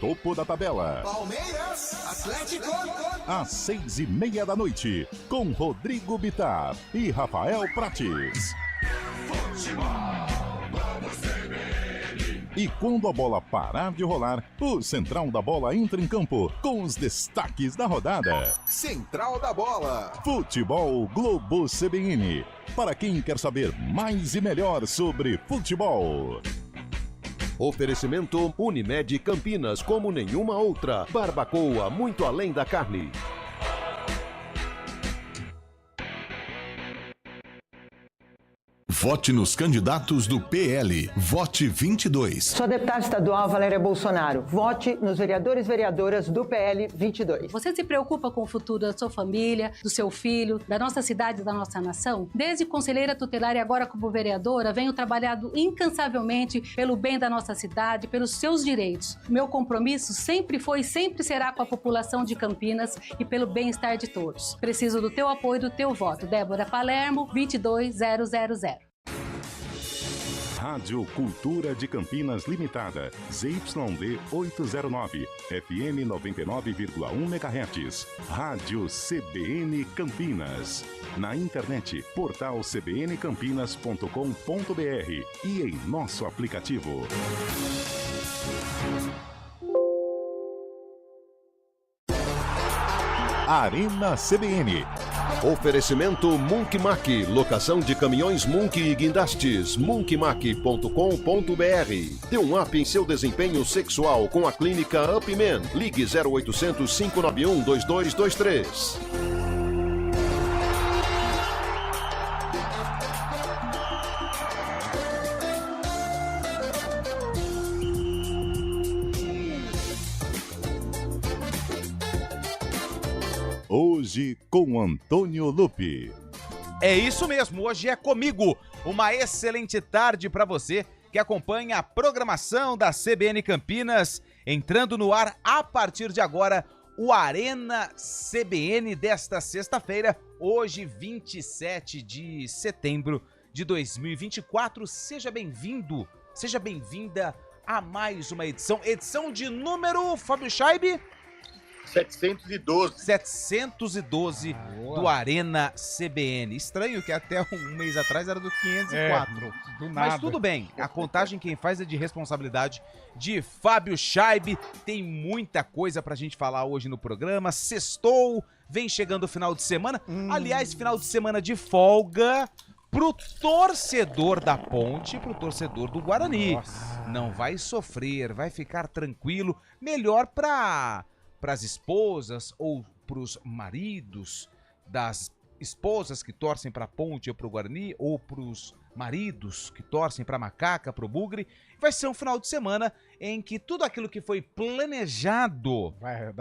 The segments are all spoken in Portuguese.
topo da tabela. Palmeiras, Atlético. Às 6:30 da noite, com Rodrigo Bittar e Rafael Prates. E quando a bola parar de rolar, o Central da Bola entra em campo com os destaques da rodada. Central da Bola. Futebol Globo CBN. Para quem quer saber mais e melhor sobre futebol. Oferecimento Unimed Campinas, como nenhuma outra. Barbacoa, muito além da carne. Vote nos candidatos do PL. Vote 22. Sou deputada estadual Valéria Bolsonaro. Vote nos vereadores e vereadoras do PL 22. Você se preocupa com o futuro da sua família, do seu filho, da nossa cidade e da nossa nação? Desde conselheira tutelar e agora como vereadora, venho trabalhando incansavelmente pelo bem da nossa cidade, pelos seus direitos. Meu compromisso sempre foi e sempre será com a população de Campinas e pelo bem-estar de todos. Preciso do teu apoio e do teu voto. Débora Palermo, 22000. Rádio Cultura de Campinas Limitada, ZYD 809, FM 99,1 MHz. Rádio CBN Campinas. Na internet, portal cbncampinas.com.br e em nosso aplicativo. Arena CBN. Oferecimento Munkmac, locação de caminhões Munk e guindastes, munkmac.com.br. Dê um up em seu desempenho sexual com a clínica Upman. Ligue 0800 591 2223. Hoje com Antônio Lupi. É isso mesmo, hoje é comigo. Uma excelente tarde para você que acompanha a programação da CBN Campinas. Entrando no ar a partir de agora, o Arena CBN desta sexta-feira, hoje 27 de setembro de 2024. Seja bem-vindo, seja bem-vinda a mais uma edição de número, Fábio Scheibe? 712 do Arena CBN. Estranho que até um mês atrás era do 504. Do nada. Mas tudo bem, a contagem quem faz é de responsabilidade de Fábio Scheibe. Tem muita coisa pra gente falar hoje no programa. Sextou, vem chegando o final de semana. Aliás, final de semana de folga pro torcedor da Ponte, pro torcedor do Guarani. Nossa. Não vai sofrer, vai ficar tranquilo. Melhor para as esposas ou para os maridos das esposas que torcem para a Ponte ou para o Guarani, ou para os maridos que torcem para a Macaca, para o Bugre. Vai ser um final de semana em que tudo aquilo que foi planejado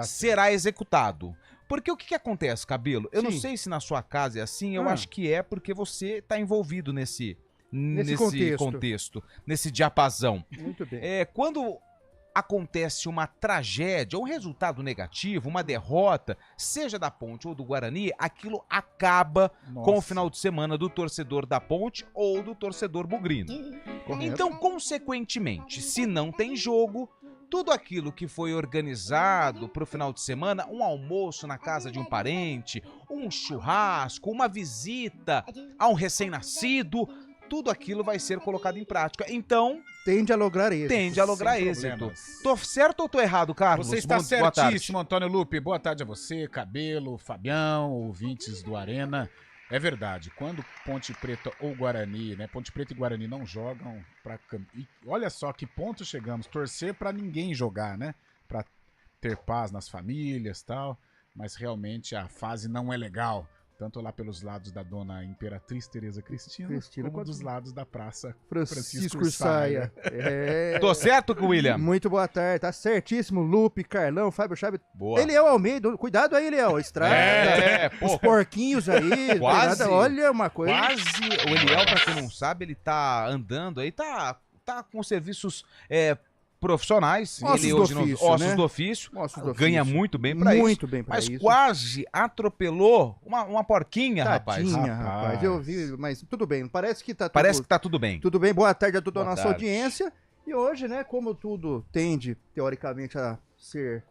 será executado. Porque o que acontece, Cabelo? Eu não sei se na sua casa é assim, eu acho que é porque você está envolvido nesse contexto, nesse diapasão. Muito bem. Quando acontece uma tragédia, um resultado negativo, uma derrota, seja da Ponte ou do Guarani, aquilo acaba com o final de semana do torcedor da Ponte ou do torcedor bugrino. Correto. Então, consequentemente, se não tem jogo, tudo aquilo que foi organizado para o final de semana, um almoço na casa de um parente, um churrasco, uma visita a um recém-nascido, tudo aquilo vai ser colocado em prática. Então, tende a lograr êxito. Tô certo ou tô errado, Carlos? Você está certíssimo, Antônio Lupi. Boa tarde a você, Cabelo, Fabião, ouvintes do Arena. É verdade, quando Ponte Preta ou Guarani, né? Ponte Preta e Guarani não jogam e olha só que ponto chegamos, torcer para ninguém jogar, né? Para ter paz nas famílias e tal, mas realmente a fase não é legal. Tanto lá pelos lados da dona Imperatriz Tereza Cristina como dos lados da Praça Francisco Ursaia. Tô certo, William? Muito boa tarde, tá certíssimo. Lupe, Carlão, Fábio Scheibe. Boa. Eliel Almeida, cuidado aí, Eliel, estrada. Os porquinhos aí. Quase. Olha uma coisa. Quase. O Eliel, pra quem não sabe, ele tá andando aí, tá com serviços profissionais, ele hoje ossos do ofício, ganha muito bem pra isso. Muito bem pra isso. Mas quase atropelou uma porquinha, rapaz. Rapaz. Eu vi, mas tudo bem. Parece que tá tudo bem. Tudo bem. Boa tarde a toda a nossa audiência. E hoje, né, como tudo tende, teoricamente, a ser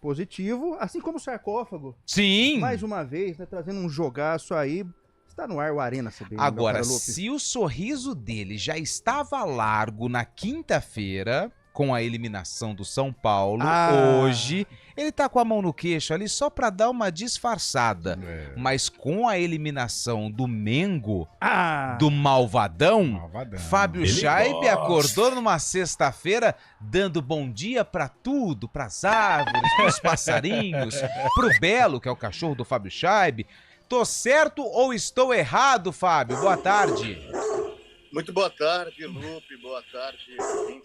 positivo, assim como o sarcófago. Sim! Mais uma vez, né, trazendo um jogaço aí. Está no ar o Arena CBN. Agora, se o sorriso dele já estava largo na quinta-feira, com a eliminação do São Paulo, hoje ele tá com a mão no queixo ali só pra dar uma disfarçada. Mas com a eliminação do Mengo, do Malvadão, Fábio Scheibe acordou numa sexta-feira dando bom dia pra tudo, pras árvores, pros passarinhos, pro Belo, que é o cachorro do Fábio Scheibe. Tô certo ou estou errado, Fábio? Boa tarde. Muito boa tarde, Lupe, boa tarde,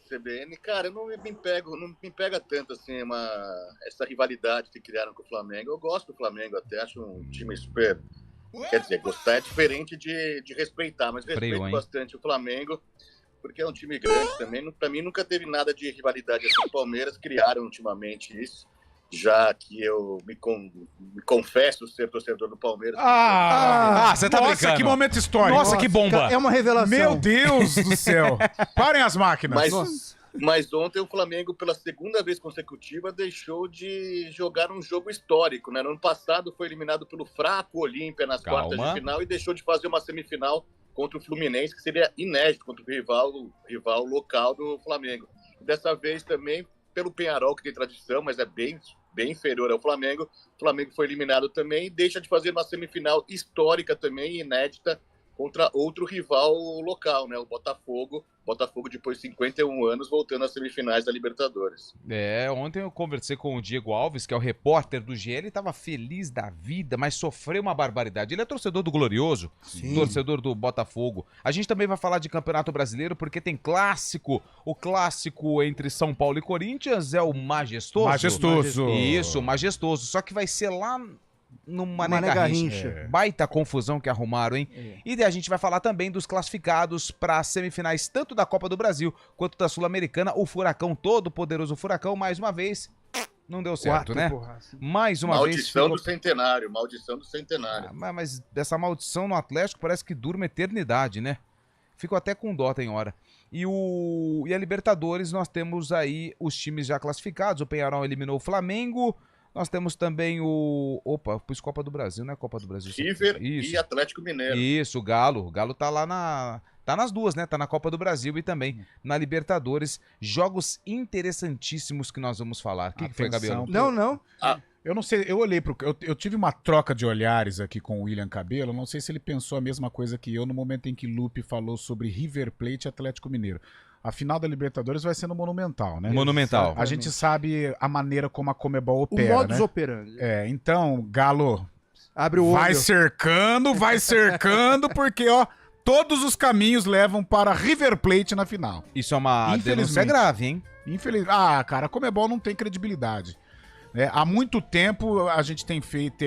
CBN. Cara, não me pega tanto assim essa rivalidade que criaram com o Flamengo. Eu gosto do Flamengo até, acho um time super... Quer dizer, gostar é diferente de respeitar, mas respeito bastante o Flamengo, porque é um time grande também. Pra mim nunca teve nada de rivalidade assim. O Palmeiras criaram ultimamente isso. Já que eu me confesso ser torcedor do Palmeiras. Você tá brincando. Nossa, que momento histórico. Nossa, que bomba. É uma revelação. Meu Deus do céu. Parem as máquinas. Mas ontem o Flamengo, pela segunda vez consecutiva, deixou de jogar um jogo histórico, né? No ano passado foi eliminado pelo fraco Olímpia nas quartas de final e deixou de fazer uma semifinal contra o Fluminense, que seria inédito contra o rival local do Flamengo. Dessa vez também pelo Peñarol, que tem tradição, mas é bem inferior ao Flamengo. O Flamengo foi eliminado também e deixa de fazer uma semifinal histórica também, inédita, contra outro rival local, né? O Botafogo. Botafogo, depois de 51 anos, voltando às semifinais da Libertadores. Ontem eu conversei com o Diego Alves, que é o repórter do GE, ele estava feliz da vida, mas sofreu uma barbaridade. Ele é torcedor do Glorioso, torcedor do Botafogo. A gente também vai falar de Campeonato Brasileiro, porque tem clássico. O clássico entre São Paulo e Corinthians é o Majestoso. Isso, Majestoso. Só que vai ser lá no Mané Garrincha. Baita confusão que arrumaram, hein? E daí a gente vai falar também dos classificados para as semifinais, tanto da Copa do Brasil quanto da Sul-Americana. O Furacão, todo poderoso Furacão, mais uma vez, não deu certo, né? Mais uma vez. Maldição do centenário. Mas dessa maldição no Atlético parece que dura uma eternidade, né? Fico até com dó, tem hora. E a Libertadores, nós temos aí os times já classificados. O Peñarol eliminou o Flamengo. Nós temos também pus Copa do Brasil, né? Copa do Brasil. River e Atlético Mineiro. Isso, o Galo. O Galo tá lá tá nas duas, né? Tá na Copa do Brasil e também na Libertadores. Jogos interessantíssimos que nós vamos falar. O que foi, Cabelo? Não. Eu não sei, eu olhei eu tive uma troca de olhares aqui com o William Cabelo, não sei se ele pensou a mesma coisa que eu no momento em que Lupe falou sobre River Plate e Atlético Mineiro. A final da Libertadores vai ser no Monumental, né? Monumental. A gente sabe a maneira como a Conmebol opera, o modus operandi. Então, Galo, abre o olho. Vai cercando, porque, todos os caminhos levam para River Plate na final. Isso é uma denúncia grave, hein? Cara, a Conmebol não tem credibilidade. Há muito tempo a gente tem feito...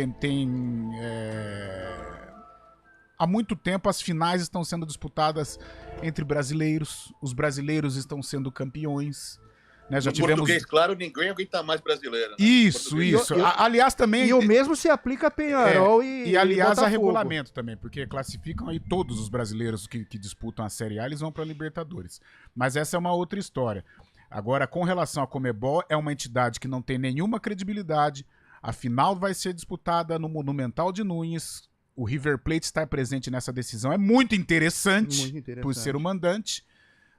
Há muito tempo as finais estão sendo disputadas entre brasileiros. Os brasileiros estão sendo campeões. Né? Já tivemos... português, claro, ninguém aguenta mais brasileiro. Né? Isso. Aliás, também... E o mesmo se aplica a Peñarol e aliás, a regulamento também, porque classificam aí todos os brasileiros que disputam a Série A, eles vão para a Libertadores. Mas essa é uma outra história. Agora, com relação à Conmebol, é uma entidade que não tem nenhuma credibilidade. A final vai ser disputada no Monumental de Nunes. O River Plate estar presente nessa decisão é muito interessante. Por ser o mandante,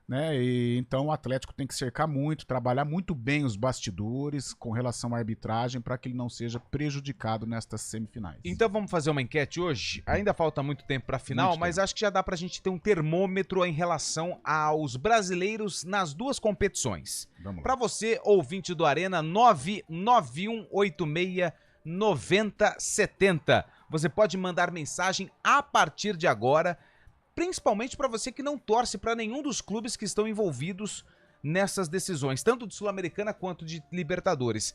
né? E então o Atlético tem que cercar muito, trabalhar muito bem os bastidores com relação à arbitragem para que ele não seja prejudicado nestas semifinais. Então vamos fazer uma enquete hoje. Ainda falta muito tempo para a final, mas acho que já dá para a gente ter um termômetro em relação aos brasileiros nas duas competições. Para você, ouvinte do Arena, 991869070. Você pode mandar mensagem a partir de agora, principalmente para você que não torce para nenhum dos clubes que estão envolvidos nessas decisões, tanto de Sul-Americana quanto de Libertadores.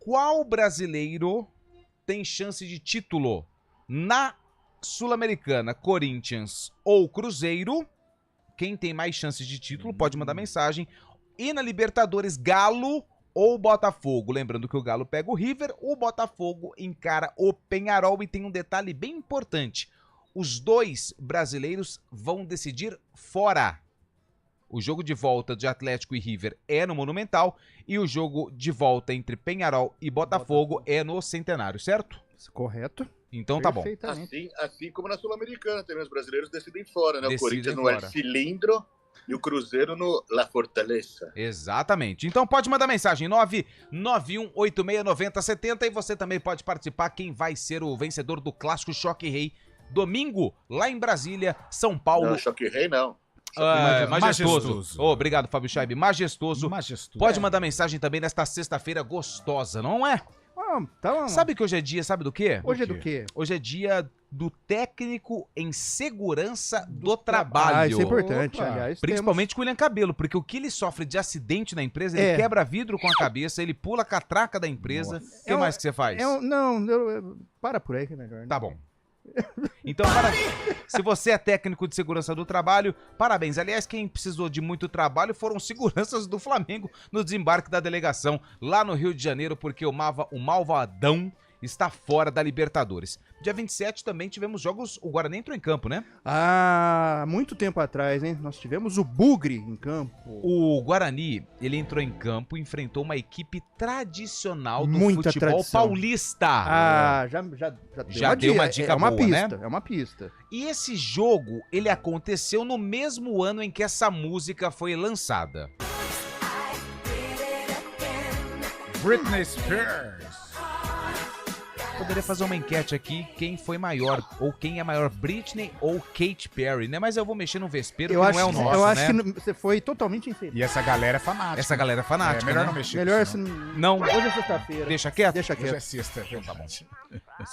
Qual brasileiro tem chance de título na Sul-Americana, Corinthians ou Cruzeiro? Quem tem mais chances de título pode mandar mensagem. E na Libertadores, Galo ou Botafogo. Lembrando que o Galo pega o River, o Botafogo encara o Peñarol. E tem um detalhe bem importante. Os dois brasileiros vão decidir fora. O jogo de volta de Atlético e River é no Monumental e o jogo de volta entre Peñarol e Botafogo é no Centenário, certo? Correto. Então tá bom. Assim como na Sul-Americana, também os brasileiros decidem fora, né? O Corinthians no fora. El Cilindro e o Cruzeiro no La Fortaleza. Exatamente. Então pode mandar mensagem 991869070 e você também pode participar quem vai ser o vencedor do Clássico Choque Rei domingo lá em Brasília, São Paulo. Não, Choque Rei não. Majestoso. Obrigado, Fábio Scheibe. Majestoso. Pode mandar mensagem também nesta sexta-feira gostosa, não é? Sabe que hoje é dia, sabe do quê? Hoje é do quê? Hoje é dia do técnico em segurança do trabalho. Isso é importante, aliás. Principalmente com o William Cabelo, porque o que ele sofre de acidente na empresa, ele quebra vidro com a cabeça, ele pula a catraca da empresa. O que mais que você faz? Para por aí que é melhor. Né? Tá bom. Então, se você é técnico de segurança do trabalho, parabéns. Aliás, quem precisou de muito trabalho foram seguranças do Flamengo no desembarque da delegação lá no Rio de Janeiro, porque o Malvadão está fora da Libertadores. Dia 27 também tivemos jogos, o Guarani entrou em campo, né? Muito tempo atrás, hein? Nós tivemos o Bugre em campo. O Guarani, ele entrou em campo e enfrentou uma equipe tradicional do futebol paulista. Já deu uma dica boa, né? É uma pista. E esse jogo, ele aconteceu no mesmo ano em que essa música foi lançada. Britney Spears. Poderia fazer uma enquete aqui, quem foi maior, ou quem é maior, Britney ou Katy Perry, né? Mas eu vou mexer no vespeiro, que não é o nosso, eu acho que você foi totalmente infeliz. E essa galera é fanática. Essa galera é fanática, melhor né? não mexer. Melhor se não. Hoje é sexta-feira. Deixa quieto? Deixa quieto. Hoje é sexta. Então tá bom.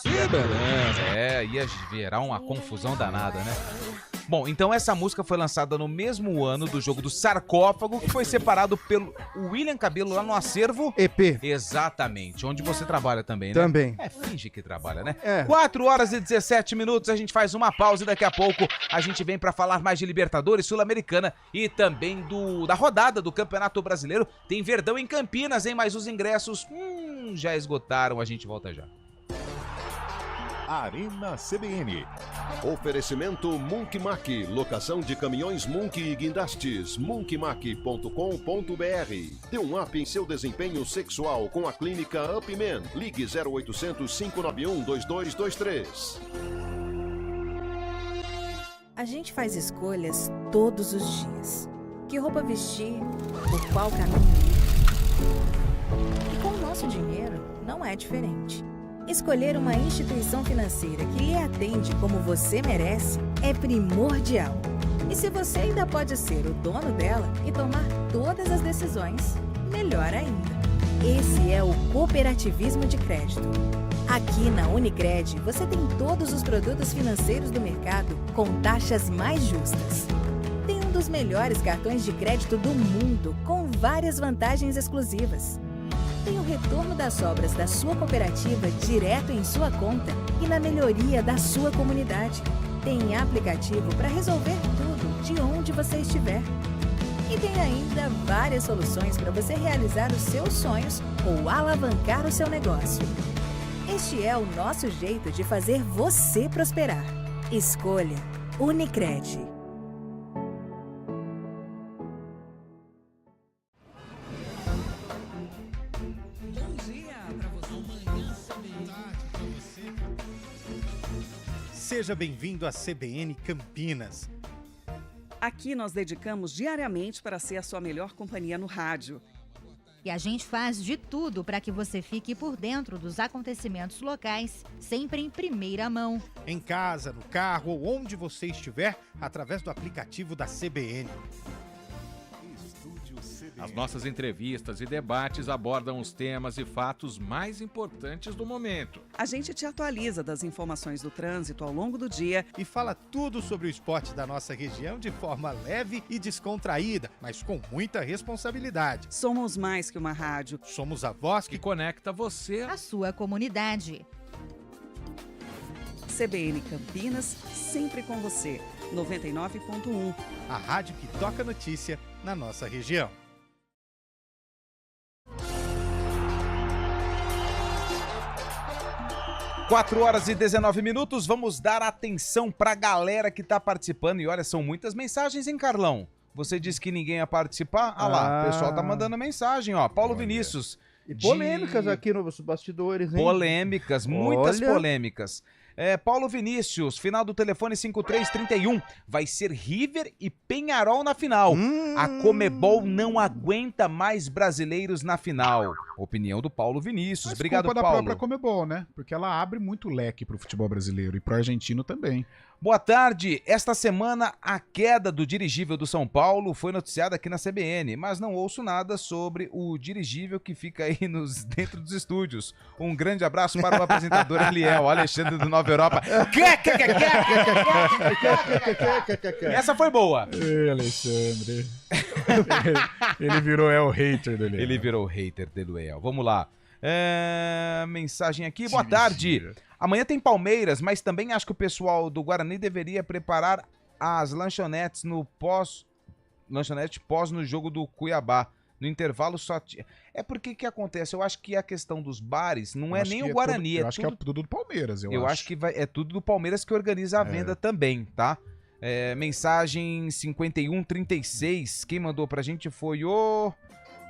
Beleza. Ia virar uma confusão danada, né? Bom, então essa música foi lançada no mesmo ano do jogo do Sarcófago, que foi separado pelo William Cabelo lá no Acervo EP. Exatamente, onde você trabalha também, né? Também. Finge que trabalha, né? 4h17, a gente faz uma pausa e daqui a pouco a gente vem pra falar mais de Libertadores, Sul-Americana e também da rodada do Campeonato Brasileiro. Tem Verdão em Campinas, hein? Mas os ingressos já esgotaram, a gente volta já. Arena CBN. Oferecimento Munk Mac, locação de caminhões Munk e guindastes, munkmac.com.br. Dê um up em seu desempenho sexual com a clínica Upman. Ligue 0800 591 2223. A gente faz escolhas todos os dias. Que roupa vestir, por qual caminho ir. E com o nosso dinheiro não é diferente. Escolher uma instituição financeira que lhe atende como você merece é primordial. E se você ainda pode ser o dono dela e tomar todas as decisões, melhor ainda. Esse é o cooperativismo de crédito. Aqui na Unicred, você tem todos os produtos financeiros do mercado com taxas mais justas. Tem um dos melhores cartões de crédito do mundo, com várias vantagens exclusivas. Tem o retorno das sobras da sua cooperativa direto em sua conta e na melhoria da sua comunidade. Tem aplicativo para resolver tudo de onde você estiver. E tem ainda várias soluções para você realizar os seus sonhos ou alavancar o seu negócio. Este é o nosso jeito de fazer você prosperar. Escolha Unicred. Seja bem-vindo à CBN Campinas. Aqui nós dedicamos diariamente para ser a sua melhor companhia no rádio. E a gente faz de tudo para que você fique por dentro dos acontecimentos locais, sempre em primeira mão. Em casa, no carro ou onde você estiver, através do aplicativo da CBN. As nossas entrevistas e debates abordam os temas e fatos mais importantes do momento. A gente te atualiza das informações do trânsito ao longo do dia e fala tudo sobre o esporte da nossa região de forma leve e descontraída, mas com muita responsabilidade. Somos mais que uma rádio. Somos a voz que conecta você à sua comunidade. CBN Campinas, sempre com você. 99.1. A rádio que toca notícia na nossa região. 4h19, vamos dar atenção pra galera que tá participando. E olha, são muitas mensagens, hein, Carlão? Você disse que ninguém ia participar? Ah lá, o pessoal tá mandando mensagem, ó. Paulo Vinícius. E polêmicas aqui nos bastidores, hein? Polêmicas, muitas polêmicas. Paulo Vinícius, final do telefone 5331. Vai ser River e Peñarol na final. A Comebol não aguenta mais brasileiros na final. Opinião do Paulo Vinícius. Mas Obrigado, culpa Paulo. da própria Comebol, né? Porque ela abre muito leque pro futebol brasileiro e pro argentino também. Boa tarde. Esta semana, a queda do dirigível do São Paulo foi noticiada aqui na CBN, mas não ouço nada sobre o dirigível que fica aí dentro dos estúdios. Um grande abraço para o apresentador Eliel, Alexandre do Nova Europa. Essa foi boa. Ei, Alexandre. Ele virou o hater do Eliel. Ele virou o hater do Eliel. Vamos lá. Mensagem aqui. Boa tarde. Amanhã tem Palmeiras, mas também acho que o pessoal do Guarani deveria preparar as lanchonetes pós no jogo do Cuiabá. No intervalo só... É porque que acontece? Eu acho que a questão dos bares não é nem o Guarani. Eu acho que é tudo do Palmeiras, eu acho que é tudo do Palmeiras que organiza a venda também, tá? Mensagem 5136. Quem mandou pra gente foi o...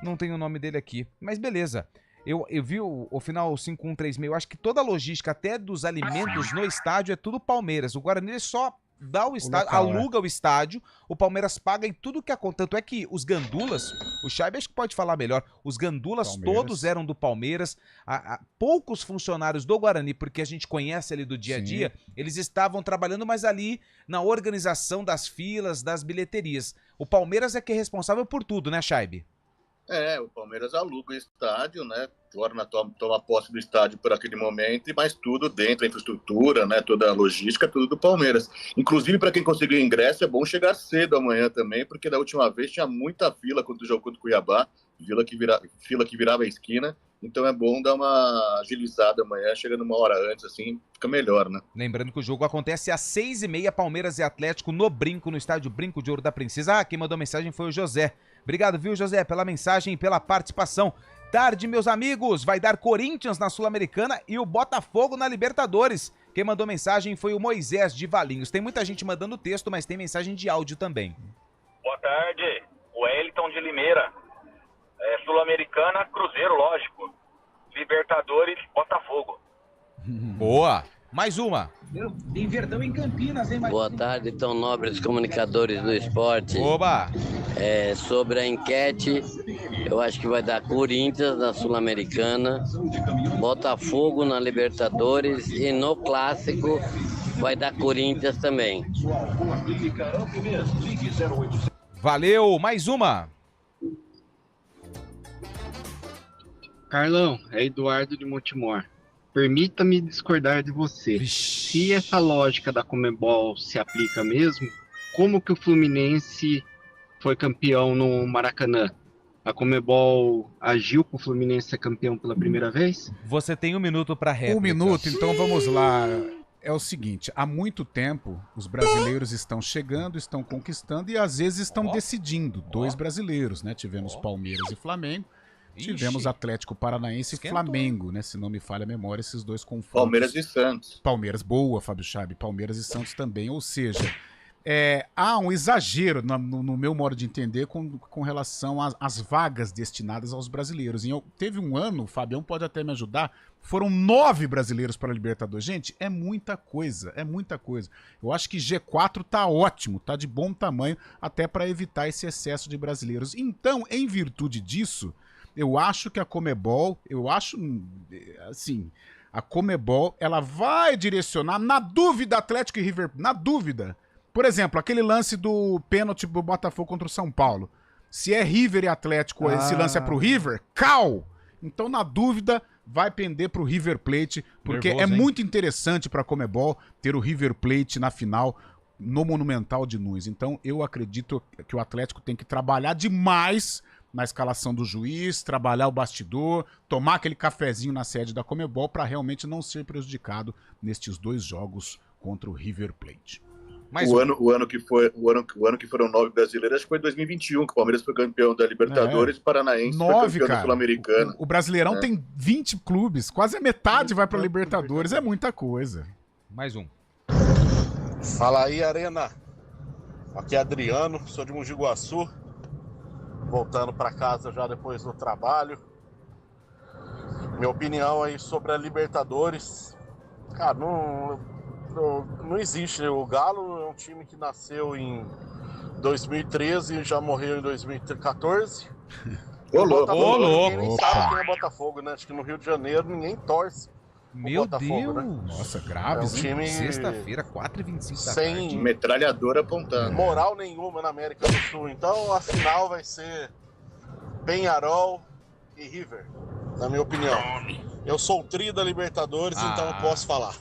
Não tem o nome dele aqui, mas beleza. Eu vi o final 5136, eu acho que toda a logística, até dos alimentos no estádio, é tudo Palmeiras. O Guarani só dá o estádio, aluga o estádio, o Palmeiras paga em tudo que acontece. Tanto é que os gandulas, o Chaibe acho que pode falar melhor, os gandulas todos eram do Palmeiras, poucos funcionários do Guarani, porque a gente conhece ali do dia a dia, eles estavam trabalhando mais ali na organização das filas, das bilheterias. O Palmeiras é que é responsável por tudo, né, Chaibe? O Palmeiras aluga o estádio, né? Toma posse do estádio por aquele momento, mas tudo dentro, a infraestrutura, né? Toda a logística, tudo do Palmeiras. Inclusive, para quem conseguiu ingresso, é bom chegar cedo amanhã também, porque da última vez tinha muita fila quando o jogo contra o Cuiabá, fila que virava a esquina. Então é bom dar uma agilizada amanhã, chegando uma hora antes, assim, fica melhor, né? Lembrando que o jogo acontece às 6h30, Palmeiras e Atlético no Brinco, no estádio Brinco de Ouro da Princesa. Quem mandou mensagem foi o José. Obrigado, viu, José, pela mensagem e pela participação. Tarde, meus amigos, vai dar Corinthians na Sul-Americana e o Botafogo na Libertadores. Quem mandou mensagem foi o Moisés de Valinhos. Tem muita gente mandando texto, mas tem mensagem de áudio também. Boa tarde, o Wellington de Limeira. Sul-Americana, Cruzeiro, lógico. Libertadores, Botafogo. Boa. Mais uma. Tem Verdão em Campinas, hein? Boa tarde, tão nobres comunicadores do esporte. Oba! Sobre a enquete, eu acho que vai dar Corinthians na Sul-Americana, Botafogo na Libertadores e no Clássico vai dar Corinthians também. Valeu, mais uma. Carlão, é Eduardo de Montemor. Permita-me discordar de você. Se essa lógica da Comebol se aplica mesmo, como que o Fluminense foi campeão no Maracanã? A Comebol agiu para o Fluminense ser campeão pela primeira vez? Você tem 1 minuto para réplica. 1 minuto, então vamos lá. É o seguinte, há muito tempo os brasileiros estão chegando, estão conquistando e às vezes estão decidindo. 2 brasileiros, né? Tivemos Palmeiras e Flamengo. Tivemos Atlético Paranaense e Flamengo, né? Se não me falha a memória, esses 2 confrontos. Palmeiras e Santos. Palmeiras, boa, Fábio Chaibe. Palmeiras e Santos também. Ou seja, há um exagero, no meu modo de entender, com relação às vagas destinadas aos brasileiros. Teve um ano, o Fabião pode até me ajudar, foram 9 brasileiros para a Libertadores. Gente, é muita coisa, é muita coisa. Eu acho que G4 tá ótimo, tá de bom tamanho, até para evitar esse excesso de brasileiros. Então, em virtude disso... Eu acho que a Comebol, a Comebol, ela vai direcionar, na dúvida, Atlético e River, na dúvida. Por exemplo, aquele lance do pênalti do Botafogo contra o São Paulo. Se é River e Atlético, esse lance é pro River, Então, na dúvida, vai pender pro River Plate, porque nervoso, muito interessante pra Comebol ter o River Plate na final no Monumental de Nunes. Então, eu acredito que o Atlético tem que trabalhar demais na escalação do juiz, trabalhar o bastidor, tomar aquele cafezinho na sede da Comebol para realmente não ser prejudicado nestes 2 jogos contra o River Plate. O ano que foram 9 brasileiros, acho que foi 2021, que o Palmeiras foi campeão da Libertadores e o Paranaense 9, foi campeão da cara. Sul-Americana. O Brasileirão tem 20 clubes, quase a metade vai para Libertadores, é muita coisa. Mais um. Fala aí, Arena. Aqui é Adriano, sou de Mogi Guaçu, voltando para casa já depois do trabalho. Minha opinião aí sobre a Libertadores, cara, não existe. O Galo é um time que nasceu em 2013 e já morreu em 2014. Ô, louco! Ninguém nem sabe quem é Botafogo, né? Acho que no Rio de Janeiro ninguém torce. Meu Botafogo, Deus! Né? Nossa, graves, é um time Sexta-feira, 4h25 da sem tarde. Metralhadora apontando. Moral nenhuma na América do Sul. Então a final vai ser Peñarol e River, na minha opinião. Eu sou o tri da Libertadores, então eu posso falar.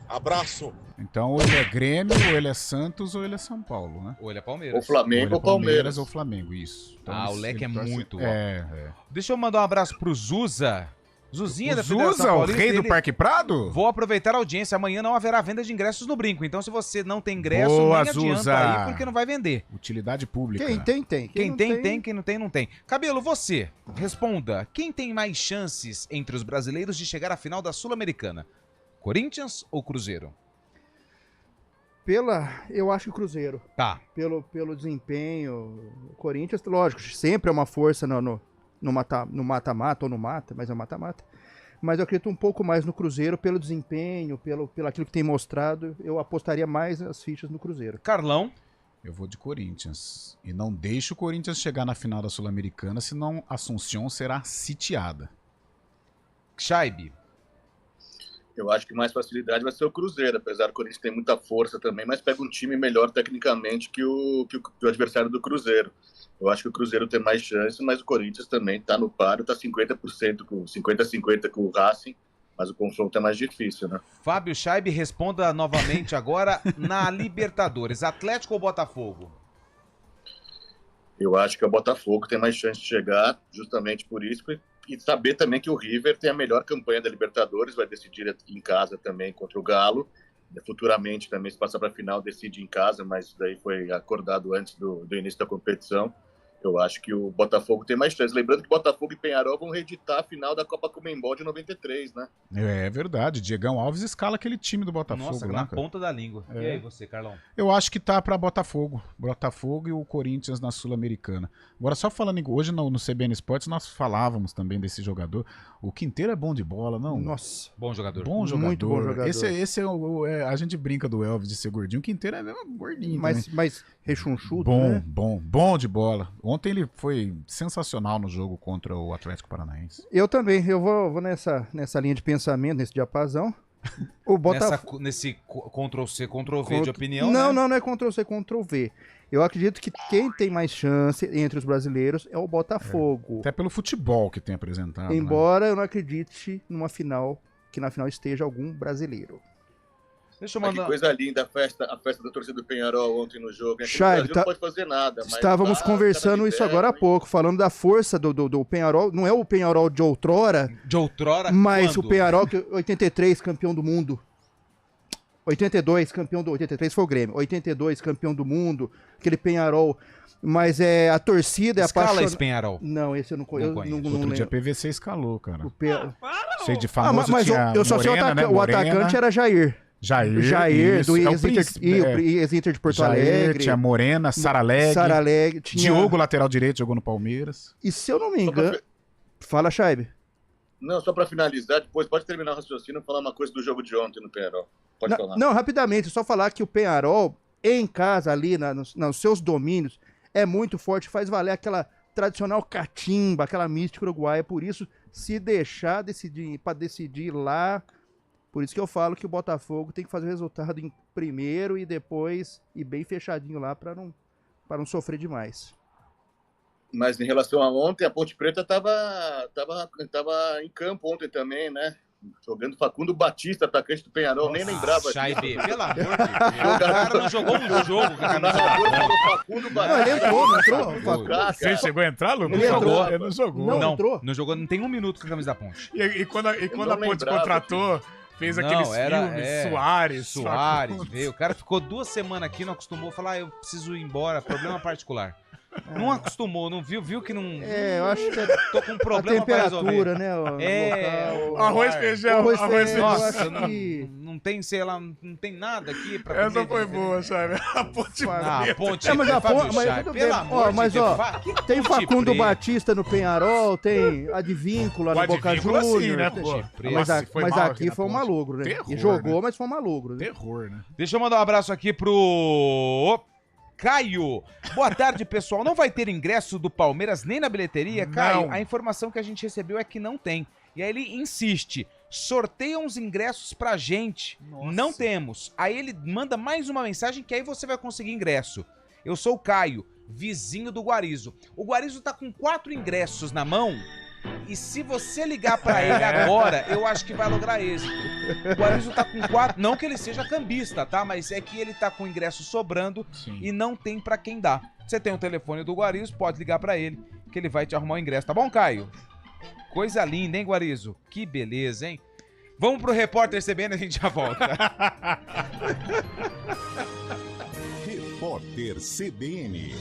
Abraço! Então, ou ele é Grêmio, ou ele é Santos, ou ele é São Paulo, né? Ou ele é Palmeiras. Ou Flamengo ou Palmeiras. Ou Flamengo, isso. Então, O leque é muito alto. É. Deixa eu mandar um abraço pro Zuza. Zuzinha da Federação Zuza, o Paulista, rei do Parque Prado? Vou aproveitar a audiência. Amanhã não haverá venda de ingressos no Brinco. Então, se você não tem ingresso, Boa, nem adianta Zuza. aí, porque não vai vender. Utilidade pública. Quem tem, tem. Quem tem, quem não tem, não tem. Cabelo, você, responda. Quem tem mais chances entre os brasileiros de chegar à final da Sul-Americana? Corinthians ou Cruzeiro? Eu acho que o Cruzeiro. Tá. Pelo desempenho. O Corinthians, lógico, sempre é uma força no mata-mata ou no mata, mas é o mata-mata. Mas eu acredito um pouco mais no Cruzeiro pelo desempenho, pelo aquilo que tem mostrado. Eu apostaria mais as fichas no Cruzeiro. Carlão? Eu vou de Corinthians. E não deixo o Corinthians chegar na final da Sul-Americana, senão a Assunção será sitiada. Chaibe? Eu acho que mais facilidade vai ser o Cruzeiro, apesar do Corinthians ter muita força também, mas pega um time melhor tecnicamente que o adversário do Cruzeiro. Eu acho que o Cruzeiro tem mais chance, mas o Corinthians também está no páreo, está 50-50 com o Racing, mas o confronto é mais difícil, né? Fábio Chaibe, responda novamente agora na Libertadores. Atlético ou Botafogo? Eu acho que o Botafogo tem mais chance de chegar, justamente por isso, e saber também que o River tem a melhor campanha da Libertadores, vai decidir em casa também contra o Galo. Futuramente também, se passar para a final, decide em casa, mas isso daí foi acordado antes do início da competição. Eu acho que o Botafogo tem mais chance. Lembrando que Botafogo e Peñarol vão reeditar a final da Copa Conmebol de 93, né? É verdade. Diegão Alves escala aquele time do Botafogo. Nossa, né, na cara? ponta da língua. E aí você, Carlão? Eu acho que tá pra Botafogo. Botafogo e o Corinthians na Sul-Americana. Agora, só falando, hoje no CBN Esportes nós falávamos também desse jogador. O Quinteiro é bom de bola, não? Nossa. Bom jogador. Bom jogador. Muito bom jogador. Esse a gente brinca do Elvis de ser gordinho. O Quinteiro é mesmo gordinho. Mas rechonchudo, bom, né? bom de bola. Ontem ele foi sensacional no jogo contra o Atlético Paranaense. Eu também. Eu vou nessa linha de pensamento, nesse diapasão. O Botafogo... Nesse Ctrl-C, Ctrl-V de opinião, não, né? não é Ctrl-C, Ctrl-V. Eu acredito que quem tem mais chance entre os brasileiros é o Botafogo. Até pelo futebol que tem apresentado. Embora eu não acredite numa final, que na final esteja algum brasileiro. Deixa eu mandar... Que coisa linda a festa da torcida do Peñarol ontem no jogo. O Chay, Brasil não pode fazer nada. Mas estávamos conversando isso agora há pouco, falando da força do Peñarol. Não é o Peñarol de outrora. De outrora? Mas quando? O Peñarol, que 83, campeão do mundo. 82, campeão do... 83 foi o Grêmio. 82, campeão do mundo. Aquele Peñarol. Mas a torcida é apaixonada. Escala esse Peñarol? Não, esse eu não conheço. Outro dia a PVC escalou, cara. Sei de famoso mas eu só sei o atacante era Jair. Jair do ex-Inter de Porto Alegre. Tinha Morena, Saraleg. Tinha... Diogo, lateral direito, jogou no Palmeiras. E se eu não me engano... Fala, Chaibe. Não, só pra finalizar, depois pode terminar o raciocínio e falar uma coisa do jogo de ontem no Peñarol. Pode falar. Não, rapidamente, só falar que o Peñarol, em casa ali, nos seus domínios, é muito forte, faz valer aquela tradicional catimba, aquela mística uruguaia. Por isso, se deixar para decidir lá... Por isso que eu falo que o Botafogo tem que fazer o resultado em primeiro e depois ir bem fechadinho lá para não sofrer demais. Mas em relação a ontem, a Ponte Preta estava em campo ontem também, né? Jogando Facundo Batista, atacante do Peñarol, nem lembrava. Chaibe, pelo amor de Deus. O cara não jogou um jogo com a camisa da Facundo Batista. Ele entrou. Você chegou a entrar, Lucas? Ele jogou. Ele não jogou. Não jogou, não tem um minuto com a camisa da Ponte. E quando a Ponte contratou... Fez aqueles filmes, Soares, veio. O cara ficou 2 semanas aqui, não acostumou a falar, eu preciso ir embora, problema particular. Não acostumou, não viu que não... eu acho que tô com um problema a temperatura, né? Arroz, feijão. Nossa, tem, sei lá, não tem nada aqui pra Essa foi boa, sabe? A Ponte Preta. A Ponte Mas Preta, a Fábio Ponte, mas Chay, tudo pelo bem. amor de Mas Deus, tem Ponte Facundo Preta. Batista no Penharol, tem Advíncula no Boca Advíncula sim, Juniors. né, pô? Mas, Nossa, foi mas mal aqui na foi um Ponte. malogro, né? Terror, E jogou, né? mas foi um malogro. Né? Terror, né? Deixa eu mandar um abraço aqui pro Caio. Boa tarde, pessoal. Não vai ter ingresso do Palmeiras nem na bilheteria? Caio, a informação que a gente recebeu é que não tem. E aí ele insiste, sorteia uns ingressos pra gente. Não temos. Aí ele manda mais uma mensagem que aí você vai conseguir ingresso. Eu sou o Caio, vizinho do Guarizo. O Guarizo tá com 4 ingressos na mão. E se você ligar pra ele agora, eu acho que vai lograr êxito. O Guarizo tá com 4, não que ele seja cambista, tá? Mas é que ele tá com ingresso sobrando e não tem pra quem dar. Você tem o telefone do Guarizo, pode ligar pra ele, que ele vai te arrumar o ingresso, tá bom, Caio? Coisa linda, hein, Guarizo? Que beleza, hein? Vamos pro repórter CBN, a gente já volta. Repórter CBN.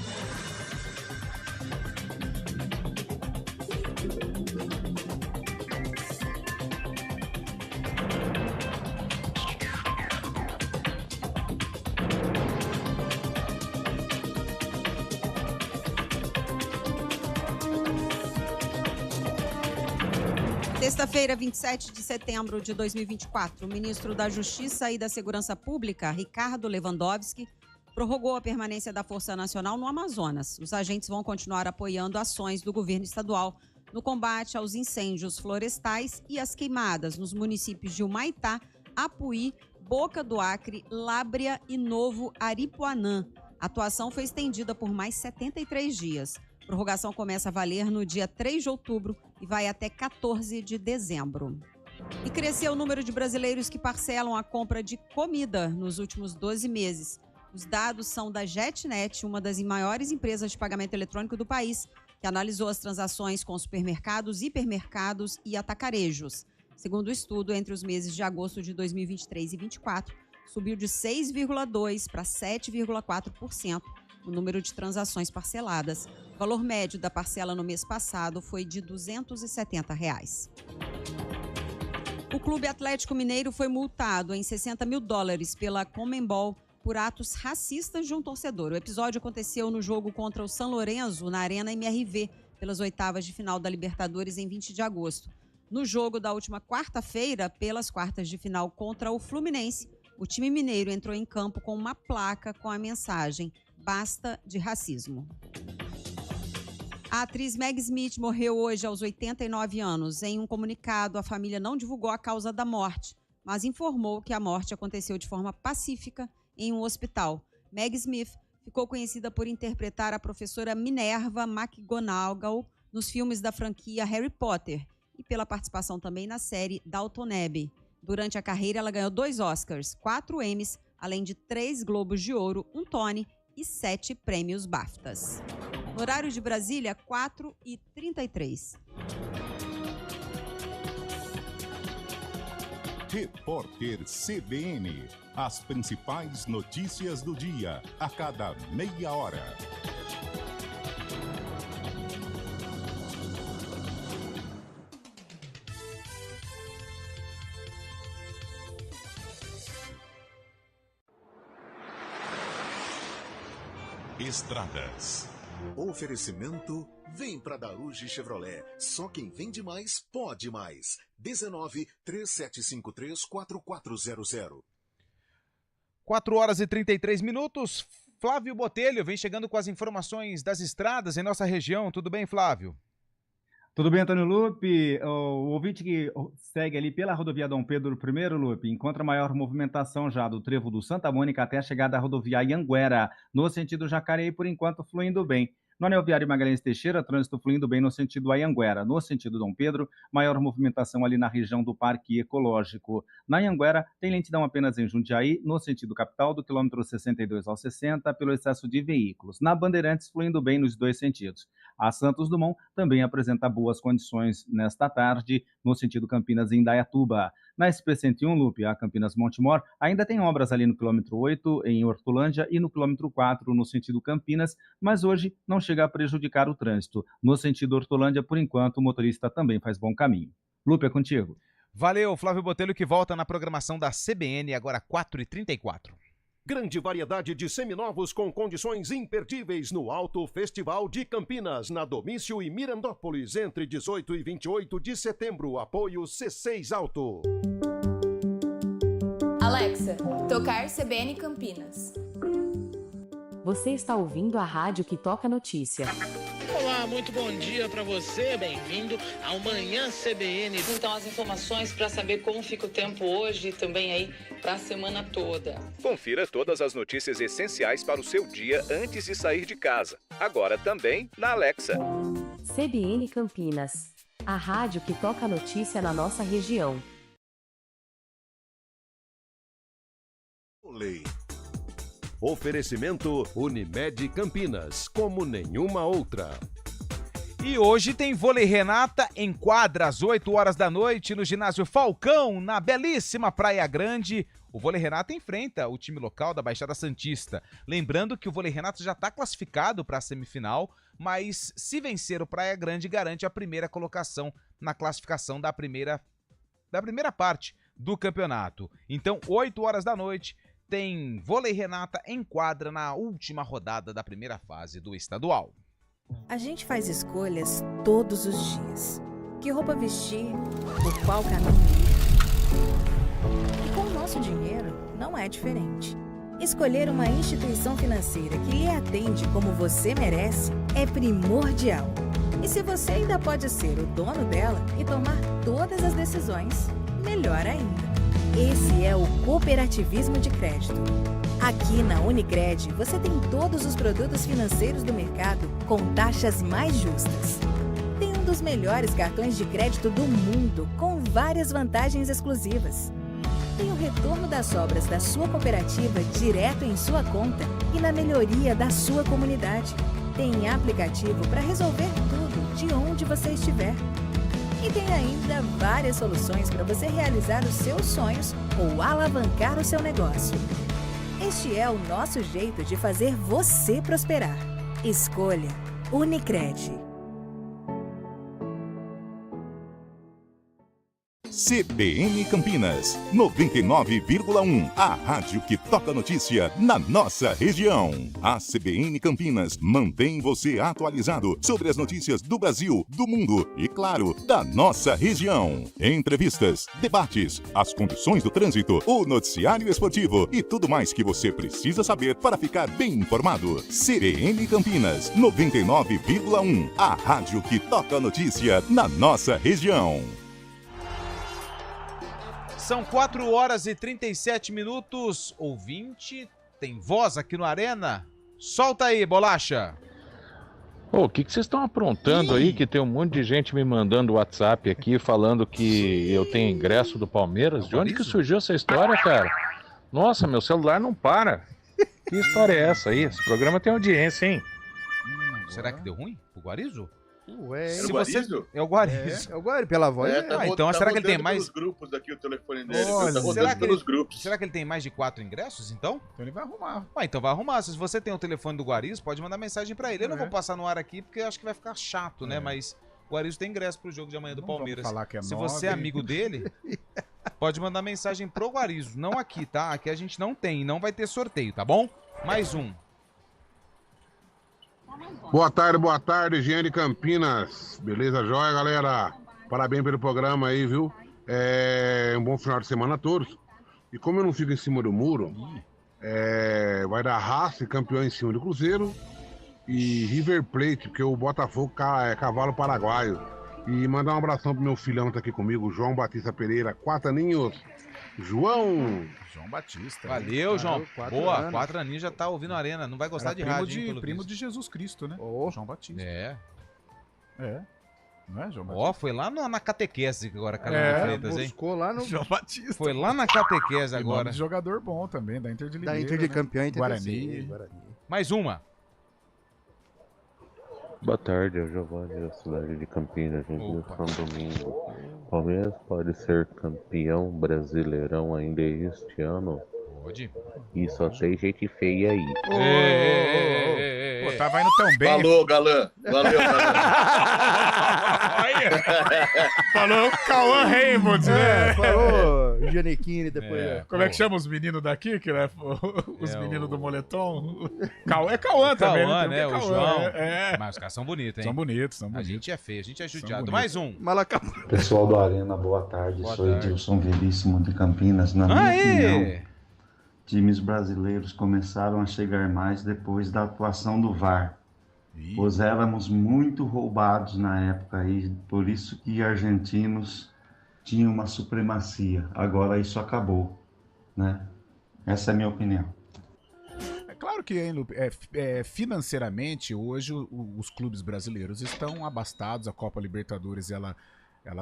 Sexta-feira, 27 de setembro de 2024, o ministro da Justiça e da Segurança Pública, Ricardo Lewandowski, prorrogou a permanência da Força Nacional no Amazonas. Os agentes vão continuar apoiando ações do governo estadual no combate aos incêndios florestais e às queimadas nos municípios de Humaitá, Apuí, Boca do Acre, Lábrea e Novo Aripuanã. A atuação foi estendida por mais 73 dias. A prorrogação começa a valer no dia 3 de outubro e vai até 14 de dezembro. E cresceu o número de brasileiros que parcelam a compra de comida nos últimos 12 meses. Os dados são da JetNet, uma das maiores empresas de pagamento eletrônico do país, que analisou as transações com supermercados, hipermercados e atacarejos. Segundo o estudo, entre os meses de agosto de 2023 e 2024, subiu de 6,2% para 7,4%. O número de transações parceladas. O valor médio da parcela no mês passado foi de R$ 270. O Clube Atlético Mineiro foi multado em $60 mil pela Conmebol por atos racistas de um torcedor. O episódio aconteceu no jogo contra o São Lourenço, na Arena MRV, pelas oitavas de final da Libertadores em 20 de agosto. No jogo da última quarta-feira, pelas quartas de final contra o Fluminense, o time mineiro entrou em campo com uma placa com a mensagem "Basta de racismo". A atriz Meg Smith morreu hoje aos 89 anos. Em um comunicado, a família não divulgou a causa da morte, mas informou que a morte aconteceu de forma pacífica em um hospital. Meg Smith ficou conhecida por interpretar a professora Minerva McGonagall nos filmes da franquia Harry Potter e pela participação também na série Downton Abbey. Durante a carreira, ela ganhou 2 Oscars, 4 Emmys, além de 3 Globos de Ouro, um Tony e 7 prêmios BAFTAs. No horário de Brasília, 4h33. Repórter CBN. As principais notícias do dia, a cada meia hora. Estradas. Oferecimento: vem pra Daruge Chevrolet. Só quem vende mais, pode mais. 19-3753-4400. 4h33. Flávio Botelho vem chegando com as informações das estradas em nossa região. Tudo bem, Flávio? Tudo bem, Antônio Lupe? O ouvinte que segue ali pela rodovia Dom Pedro I, Lupe, encontra maior movimentação já do trevo do Santa Mônica até a chegada da rodovia Anhanguera, no sentido Jacareí, por enquanto fluindo bem. No anel viário Magalhães Teixeira, trânsito fluindo bem no sentido Anhanguera. No sentido Dom Pedro, maior movimentação ali na região do Parque Ecológico. Na Anhanguera, tem lentidão apenas em Jundiaí, no sentido capital, do quilômetro 62 ao 60, pelo excesso de veículos. Na Bandeirantes, fluindo bem nos 2 sentidos. A Santos Dumont também apresenta boas condições nesta tarde, no sentido Campinas e Indaiatuba. Na SP-101, Lupe, a Campinas Montemor, ainda tem obras ali no quilômetro 8, em Hortolândia, e no quilômetro 4, no sentido Campinas, mas hoje não chega a prejudicar o trânsito. No sentido Hortolândia, por enquanto, o motorista também faz bom caminho. Lupe, é contigo. Valeu, Flávio Botelho, que volta na programação da CBN, agora 4h34. Grande variedade de seminovos com condições imperdíveis no Auto Festival de Campinas, na Domício e Mirandópolis, entre 18 e 28 de setembro. Apoio C6 Auto. Alexa, tocar CBN Campinas. Você está ouvindo a rádio que toca notícia. Olá, muito bom dia para você, bem-vindo ao Manhã CBN. Então, as informações para saber como fica o tempo hoje e também aí para a semana toda. Confira todas as notícias essenciais para o seu dia antes de sair de casa. Agora também na Alexa. CBN Campinas, a rádio que toca notícia na nossa região. Oferecimento Unimed Campinas, como nenhuma outra. E hoje tem vôlei Renata em quadra às 8 horas da noite no ginásio Falcão, na belíssima Praia Grande. O vôlei Renata enfrenta o time local da Baixada Santista. Lembrando que o vôlei Renata já está classificado para a semifinal, mas se vencer o Praia Grande garante a primeira colocação na classificação da primeira parte do campeonato. Então, 8 horas da noite, tem vôlei Renata em quadra na última rodada da primeira fase do estadual. A gente faz escolhas todos os dias. Que roupa vestir, por qual caminho ir. E com o nosso dinheiro, não é diferente. Escolher uma instituição financeira que lhe atende como você merece é primordial. E se você ainda pode ser o dono dela e tomar todas as decisões, melhor ainda. Esse é o cooperativismo de crédito. Aqui na Unicred, você tem todos os produtos financeiros do mercado com taxas mais justas. Tem um dos melhores cartões de crédito do mundo, com várias vantagens exclusivas. Tem o retorno das sobras da sua cooperativa direto em sua conta e na melhoria da sua comunidade. Tem aplicativo para resolver tudo de onde você estiver. E tem ainda várias soluções para você realizar os seus sonhos ou alavancar o seu negócio. Este é o nosso jeito de fazer você prosperar. Escolha Unicred. CBN Campinas, 99,1. A rádio que toca notícia na nossa região. A CBN Campinas mantém você atualizado sobre as notícias do Brasil, do mundo e, claro, da nossa região. Entrevistas, debates, as condições do trânsito, o noticiário esportivo e tudo mais que você precisa saber para ficar bem informado. CBN Campinas, 99,1. A rádio que toca notícia na nossa região. São 4 horas e 37 minutos. Ouvinte, tem voz aqui no Arena? Solta aí, Bolacha. O que vocês estão aprontando aí? Que tem um monte de gente me mandando WhatsApp aqui falando que eu tenho ingresso do Palmeiras. De onde que surgiu essa história, cara? Nossa, meu celular não para. Que história é essa aí? Esse programa tem audiência, hein? Será que deu ruim pro Guarizo? Ué, Se você... É o Guarizo. É o Guarizo, pela voz. Então, será que ele tem mais... Nos grupos aqui o telefone dele. Olha, tá rodando pelos grupos. Será que ele tem mais de 4 ingressos, então? Então ele vai arrumar. Então vai arrumar. Se você tem o telefone do Guarizo, pode mandar mensagem pra ele. Eu não vou passar no ar aqui, porque eu acho que vai ficar chato, né? Mas o Guarizo tem ingresso pro jogo de amanhã do Palmeiras. Falar que é Se 9. você é amigo dele, pode mandar mensagem pro Guarizo. Não aqui, tá? Aqui a gente não tem. Não vai ter sorteio, tá bom? Mais um. Boa tarde, Higiene Campinas. Beleza, joia, galera? Parabéns pelo programa aí, viu? Um bom final de semana a todos. E como eu não fico em cima do muro, vai dar Raça, campeão em cima do Cruzeiro, e River Plate, porque o Botafogo é cavalo paraguaio. E mandar um abração pro meu filhão que tá aqui comigo, João Batista Pereira, 4 aninhos. João Batista. Valeu, João. Boa, 4 aninhos já tá ouvindo a Arena. Não vai gostar de rádio, primo de Jesus Cristo, né? João Batista. Não é, João Batista? Foi lá na catequese agora, Carlos Freitas, hein? Buscou lá no... João Batista. Foi lá na catequese agora. Nome de jogador bom também, da Inter de Limeira. Da Inter de Campeão, Guarani. Mais uma. Boa tarde, é o Giovanni da cidade de Campinas, gente. São Domingo. Palmeiras pode ser campeão brasileirão ainda este ano? Pode. E só tem gente feia aí. Pô, tava indo tão bem. Falou, galã. Valeu, galã. Falou Cauã Raymond, né? Falou Giannichini depois. Como é que chama os meninos daqui? Que, né, os meninos do moletom? É Cauã também, Cauã, né? né? O João. Mas os caras são bonitos, hein? São bonitos. A gente é feio, a gente é judiado. Mais um. Pessoal do Arena, boa tarde. Boa Sou tarde. Edilson Veríssimo de Campinas. Na minha opinião, times brasileiros começaram a chegar mais depois da atuação do VAR. Pois éramos muito roubados na época e por isso que argentinos tinham uma supremacia. Agora isso acabou, né? Essa é a minha opinião. É claro que financeiramente hoje os clubes brasileiros estão abastados. A Copa Libertadores ela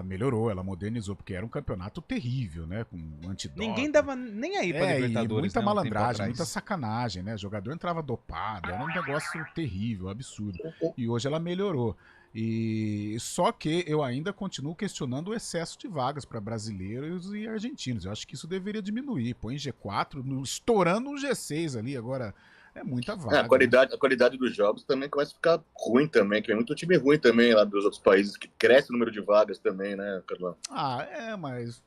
melhorou, ela modernizou, porque era um campeonato terrível, né? Com antidoping. Ninguém dava nem aí pra Libertadores. E muita né, um tempo malandragem, atrás. muita sacanagem, né? O jogador entrava dopado, era um negócio terrível, absurdo. E hoje ela melhorou. E só que eu ainda continuo questionando o excesso de vagas para brasileiros e argentinos. Eu acho que isso deveria diminuir. Põe G4, estourando um G6 ali agora. É muita vaga. A qualidade dos jogos também começa a ficar ruim também, que é muito time ruim também lá dos outros países, que cresce o número de vagas também, né, Carlão? Mas...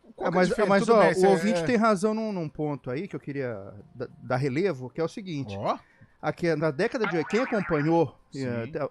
Mas ó, o ouvinte tem razão num ponto aí que eu queria dar relevo, que é o seguinte. Aqui, na década de 80, quem acompanhou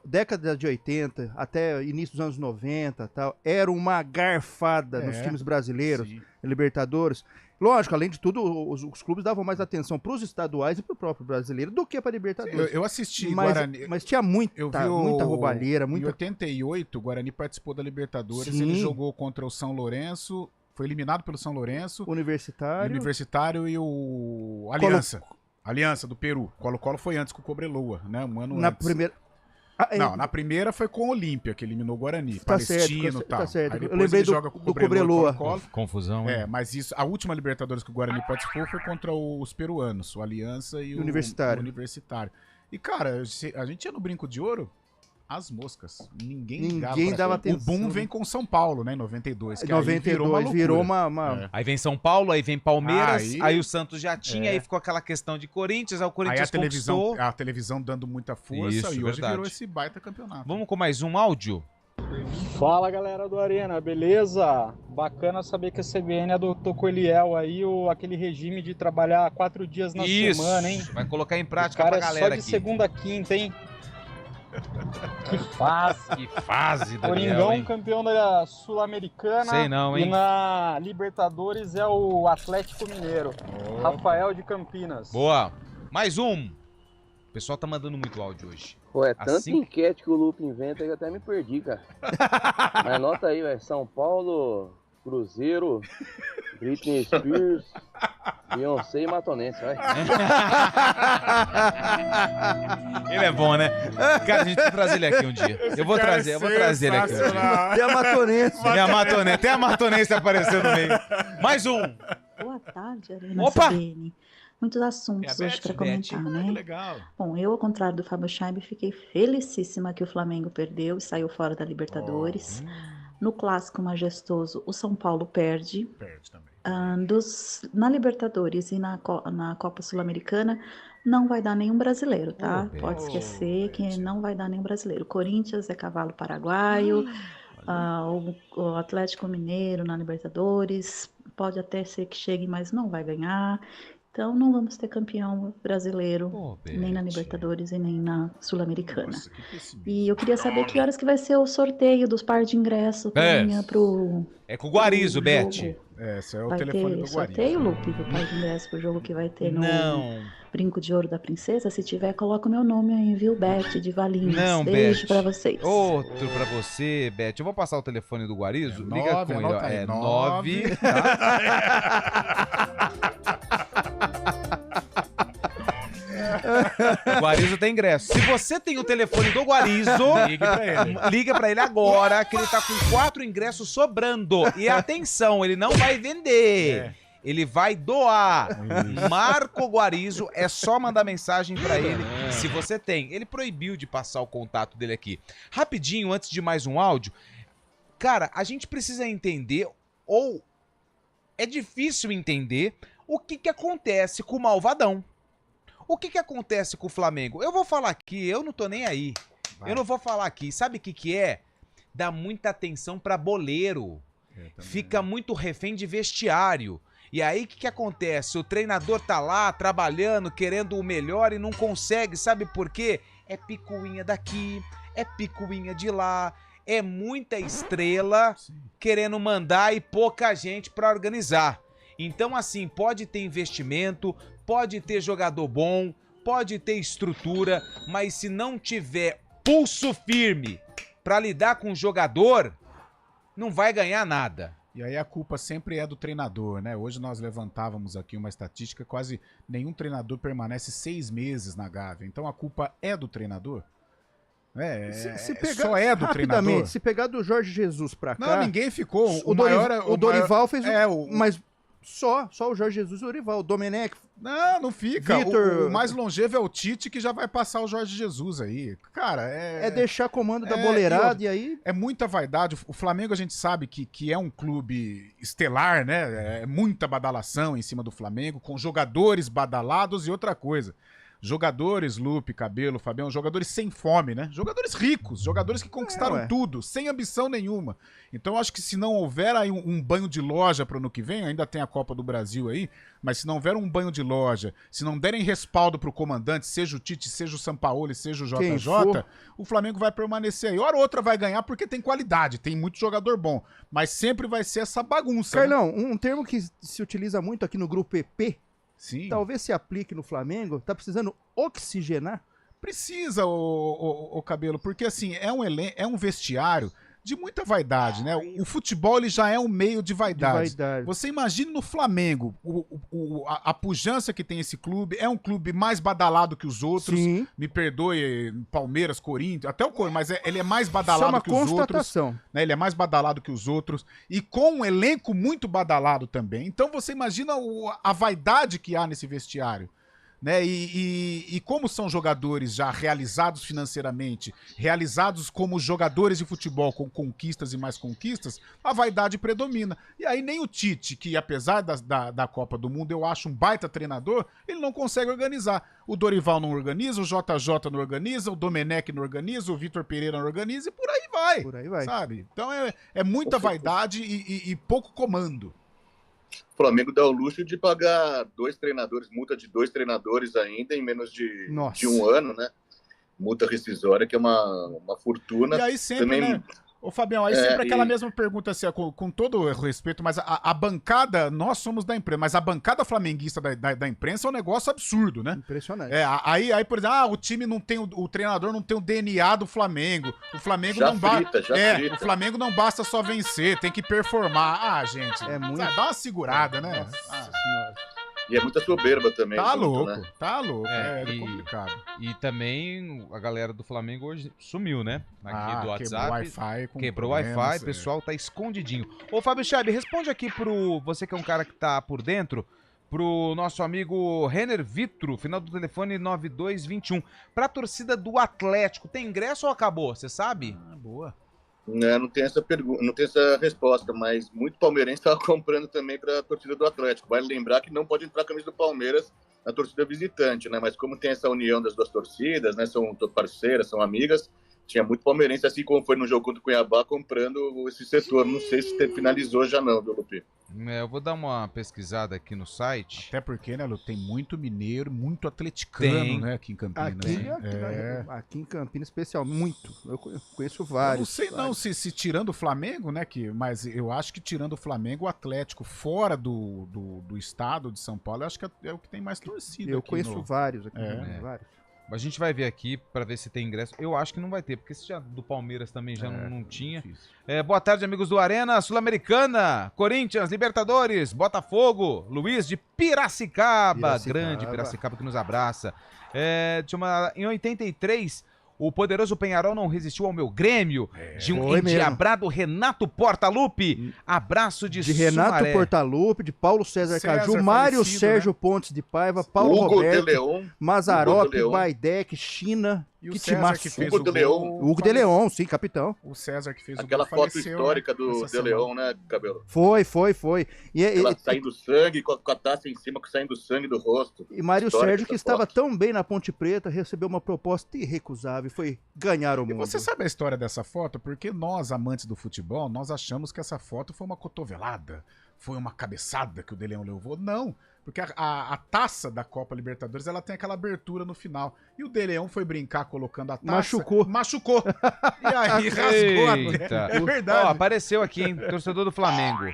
década de 80 até início dos anos 90 tal, era uma garfada nos times brasileiros, Libertadores. Lógico, além de tudo, os clubes davam mais atenção para os estaduais e para o próprio brasileiro do que para a Libertadores. Eu assisti Guarani. Mas tinha muita roubalheira. Em 88, o Guarani participou da Libertadores. Ele jogou contra o São Lourenço, foi eliminado pelo São Lourenço. Universitário e o Aliança. Aliança do Peru. Colo-Colo foi antes com o Cobreloa, né? Um ano antes. Primeira... Não, na primeira foi com o Olímpia, que eliminou o Guarani. Palestino e tal. Tá certo. Aí Eu lembrei ele joga com do Cobreloa. Confusão, né? Mas isso, a última Libertadores que o Guarani participou foi contra os peruanos, o Aliança e o Universitário. E, cara, a gente ia no Brinco de Ouro, as moscas. Ninguém dava atenção. O boom vem com São Paulo, né, em 92. Que 92 virou uma... Aí vem São Paulo, aí vem Palmeiras, aí o Santos já tinha, aí ficou aquela questão de Corinthians, aí o Corinthians conquistou. A televisão dando muita força e hoje virou esse baita campeonato. Vamos com mais um áudio? Fala, galera do Arena, beleza? Bacana saber que a CBN adotou com o Eliel aí aquele regime de trabalhar 4 dias na semana, hein? Vai colocar em prática pra galera só de aqui. segunda a quinta, hein? Que fase, Daniel, Coringão, hein? campeão da Sul-Americana. Sei não, hein? E na Libertadores é o Atlético Mineiro. Rafael de Campinas. Boa. Mais um. O pessoal tá mandando muito áudio hoje. Pô, é tanta enquete que o Lupe inventa que eu até me perdi, cara. Mas anota aí, velho. São Paulo, Cruzeiro, Britney Spears, Beyoncé e Matonense, vai. Ele é bom, né? Cara, a gente vai trazer ele aqui um dia. Eu vou trazer ele aqui um dia. Tem a Matonense. Tem a Matonense aparecendo no meio. Mais um. Boa tarde, Arena Opa! CBN. Muitos assuntos hoje para comentar, né? Legal. Bom, eu, ao contrário do Fábio Scheib, fiquei felicíssima que o Flamengo perdeu e saiu fora da Libertadores. No clássico majestoso, o São Paulo perde. Perde também. Na Libertadores e na Copa Sul-Americana, não vai dar nenhum brasileiro, tá? Pode esquecer que não vai dar nenhum brasileiro. Corinthians é cavalo paraguaio, o Atlético Mineiro na Libertadores, pode até ser que chegue, mas não vai ganhar. Então não vamos ter campeão brasileiro, nem na Libertadores e nem na Sul-Americana. E eu queria saber que horas que vai ser o sorteio dos par de ingressos pro... É com o Guarizo, Beth. Esse é o vai telefone ter do Guarizo. sorteio, Lupe, do par de ingressos pro jogo que vai ter no Brinco de Ouro da Princesa? Se tiver, coloca o meu nome aí, viu, Beth, de Valinhos. Não, Beijo Beth. pra vocês. Outro pra você, Beth. Eu vou passar o telefone do Guarizo. Liga com ele. aí, 9. O Guarizo tem ingresso. Se você tem o telefone do Guarizo, liga pra ele agora, que ele tá com 4 ingressos sobrando. E atenção, ele não vai vender. Ele vai doar. Marco Guarizo, é só mandar mensagem pra ele se você tem. Ele proibiu de passar o contato dele aqui. Rapidinho, antes de mais um áudio. Cara, a gente precisa entender, ou é difícil entender, o que acontece com o Malvadão. O que acontece com o Flamengo? Eu vou falar aqui, eu não tô nem aí. Eu não vou falar aqui. Sabe o que é? Dá muita atenção pra boleiro. Fica muito refém de vestiário. E aí, o que acontece? O treinador tá lá, trabalhando, querendo o melhor e não consegue. Sabe por quê? É picuinha daqui, é picuinha de lá. É muita estrela querendo mandar e pouca gente pra organizar. Então, assim, pode ter investimento, pode ter jogador bom, pode ter estrutura, mas se não tiver pulso firme pra lidar com o jogador, não vai ganhar nada. E aí a culpa sempre é do treinador, né? Hoje nós levantávamos aqui uma estatística, quase nenhum treinador permanece 6 meses na Gávea. Então a culpa é do treinador? Só é do treinador? Se pegar do Jorge Jesus pra cá... Não, ninguém ficou. O Dorival fez... Mas só o Jorge Jesus e o Dorival. O Domenech... Não fica. O mais longevo é o Tite, que já vai passar o Jorge Jesus aí. Cara, é deixar comando da boleirada e aí... É muita vaidade. O Flamengo a gente sabe que é um clube estelar, né? É muita badalação em cima do Flamengo, com jogadores badalados e outra coisa. Jogadores, Lupe, Cabelo, Fabião, jogadores sem fome, né? Jogadores ricos, jogadores que conquistaram tudo, sem ambição nenhuma. Então acho que se não houver aí um banho de loja para o ano que vem, ainda tem a Copa do Brasil aí, mas se não houver um banho de loja, se não derem respaldo pro comandante, seja o Tite, seja o Sampaoli, seja o JJ, o Flamengo vai permanecer aí. Hora ou outra vai ganhar porque tem qualidade, tem muito jogador bom, mas sempre vai ser essa bagunça. Carlão, um termo que se utiliza muito aqui no grupo EP, talvez se aplique no Flamengo, tá precisando oxigenar? Precisa, o Cabelo, porque assim, é um vestiário de muita vaidade, né? O futebol ele já é um meio de vaidade. Você imagina no Flamengo, a pujança que tem esse clube, é um clube mais badalado que os outros. Sim. Me perdoe, Palmeiras, Corinthians, até o Corinthians, mas ele é mais badalado que os outros. Né? Ele é mais badalado que os outros. E com um elenco muito badalado também. Então você imagina a vaidade que há nesse vestiário. Né? E como são jogadores já realizados financeiramente, realizados como jogadores de futebol com conquistas e mais conquistas, a vaidade predomina. E aí nem o Tite, que apesar da Copa do Mundo eu acho um baita treinador, ele não consegue organizar. O Dorival não organiza, o JJ não organiza, o Domenech não organiza, o Vitor Pereira não organiza e por aí vai. Por aí vai. Sabe? Então é muita vaidade e pouco comando. O Flamengo dá o luxo de pagar 2 treinadores, multa de 2 treinadores ainda em menos de 1 ano, né? Multa rescisória, que é uma fortuna. E aí sempre, também, né? Ô, Fabião, aí sempre aquela mesma pergunta, assim, com todo o respeito, mas a bancada, nós somos da imprensa, mas a bancada flamenguista da imprensa é um negócio absurdo, né? Impressionante. Aí por exemplo, o time não tem, o treinador não tem o DNA do Flamengo, o Flamengo não basta. O Flamengo não basta só vencer, tem que performar. Ah, gente, dá uma segurada, né? Nossa senhora. E é muita soberba também. Tá louco, né? Tá louco. É complicado. E também a galera do Flamengo hoje sumiu, né? Aqui do WhatsApp. Quebrou o Wi-Fi, o pessoal tá escondidinho. Ô, Fábio Chaib, responde aqui pro... Você que é um cara que tá por dentro, pro nosso amigo Renner Vitro, final do telefone 9221. Pra torcida do Atlético, tem ingresso ou acabou? Você sabe? Boa. Não tem essa pergunta, não tem essa resposta, mas muito palmeirense estava comprando também para a torcida do Atlético. Vale lembrar que não pode entrar a camisa do Palmeiras na torcida visitante, né? Mas como tem essa união das duas torcidas, né? São parceiras, são amigas. Tinha muito palmeirense, assim como foi no jogo contra o Cuiabá, comprando esse setor. Não sei se finalizou já não, viu, Lupi? Eu vou dar uma pesquisada aqui no site. Até porque, né, Lu, tem muito mineiro, muito atleticano, né, aqui em Campinas. Aqui em Campinas, especial, muito. Eu conheço vários. Eu não sei se tirando o Flamengo, né, mas eu acho que tirando o Flamengo, o Atlético fora do estado de São Paulo, eu acho que é o que tem mais torcida. Eu conheço vários aqui, vários. A gente vai ver aqui pra ver se tem ingresso. Eu acho que não vai ter, porque esse já do Palmeiras também já não tinha. Boa tarde, amigos do Arena, Sul-Americana, Corinthians, Libertadores, Botafogo, Luiz de Piracicaba. Grande Piracicaba que nos abraça. Em 83, o poderoso Penharol não resistiu ao meu Grêmio. De um endiabrado Renato Portaluppi. Abraço de Renato Portaluppi, de Paulo César Caju, Mário falecido, Sérgio Pontes de Paiva, Paulo Hugo Roberto, de Leon, Mazzaropi, Baidec, China, E o Que César timaço. que fez Hugo o de Leon. gol, Hugo de Leon, sim, capitão. O César que fez Aquela o gol foto faleceu, histórica né, do essa De semana. Leon, né, Cabelo? Foi. Ela saindo sangue, com a taça em cima, saindo sangue do rosto. E Mário Histórica Sérgio, que essa estava foto. tão bem na Ponte Preta, recebeu uma proposta irrecusável, foi ganhar o E mundo. você sabe a história dessa foto? Porque nós, amantes do futebol, nós achamos que essa foto foi uma cotovelada, foi uma cabeçada que o De Leon levou. Não, porque a taça da Copa Libertadores, ela tem aquela abertura no final. E o De Leon foi brincar colocando a taça. Machucou. E aí rasgou a Eita. tela. É verdade. Ó, apareceu aqui, hein? Torcedor do Flamengo.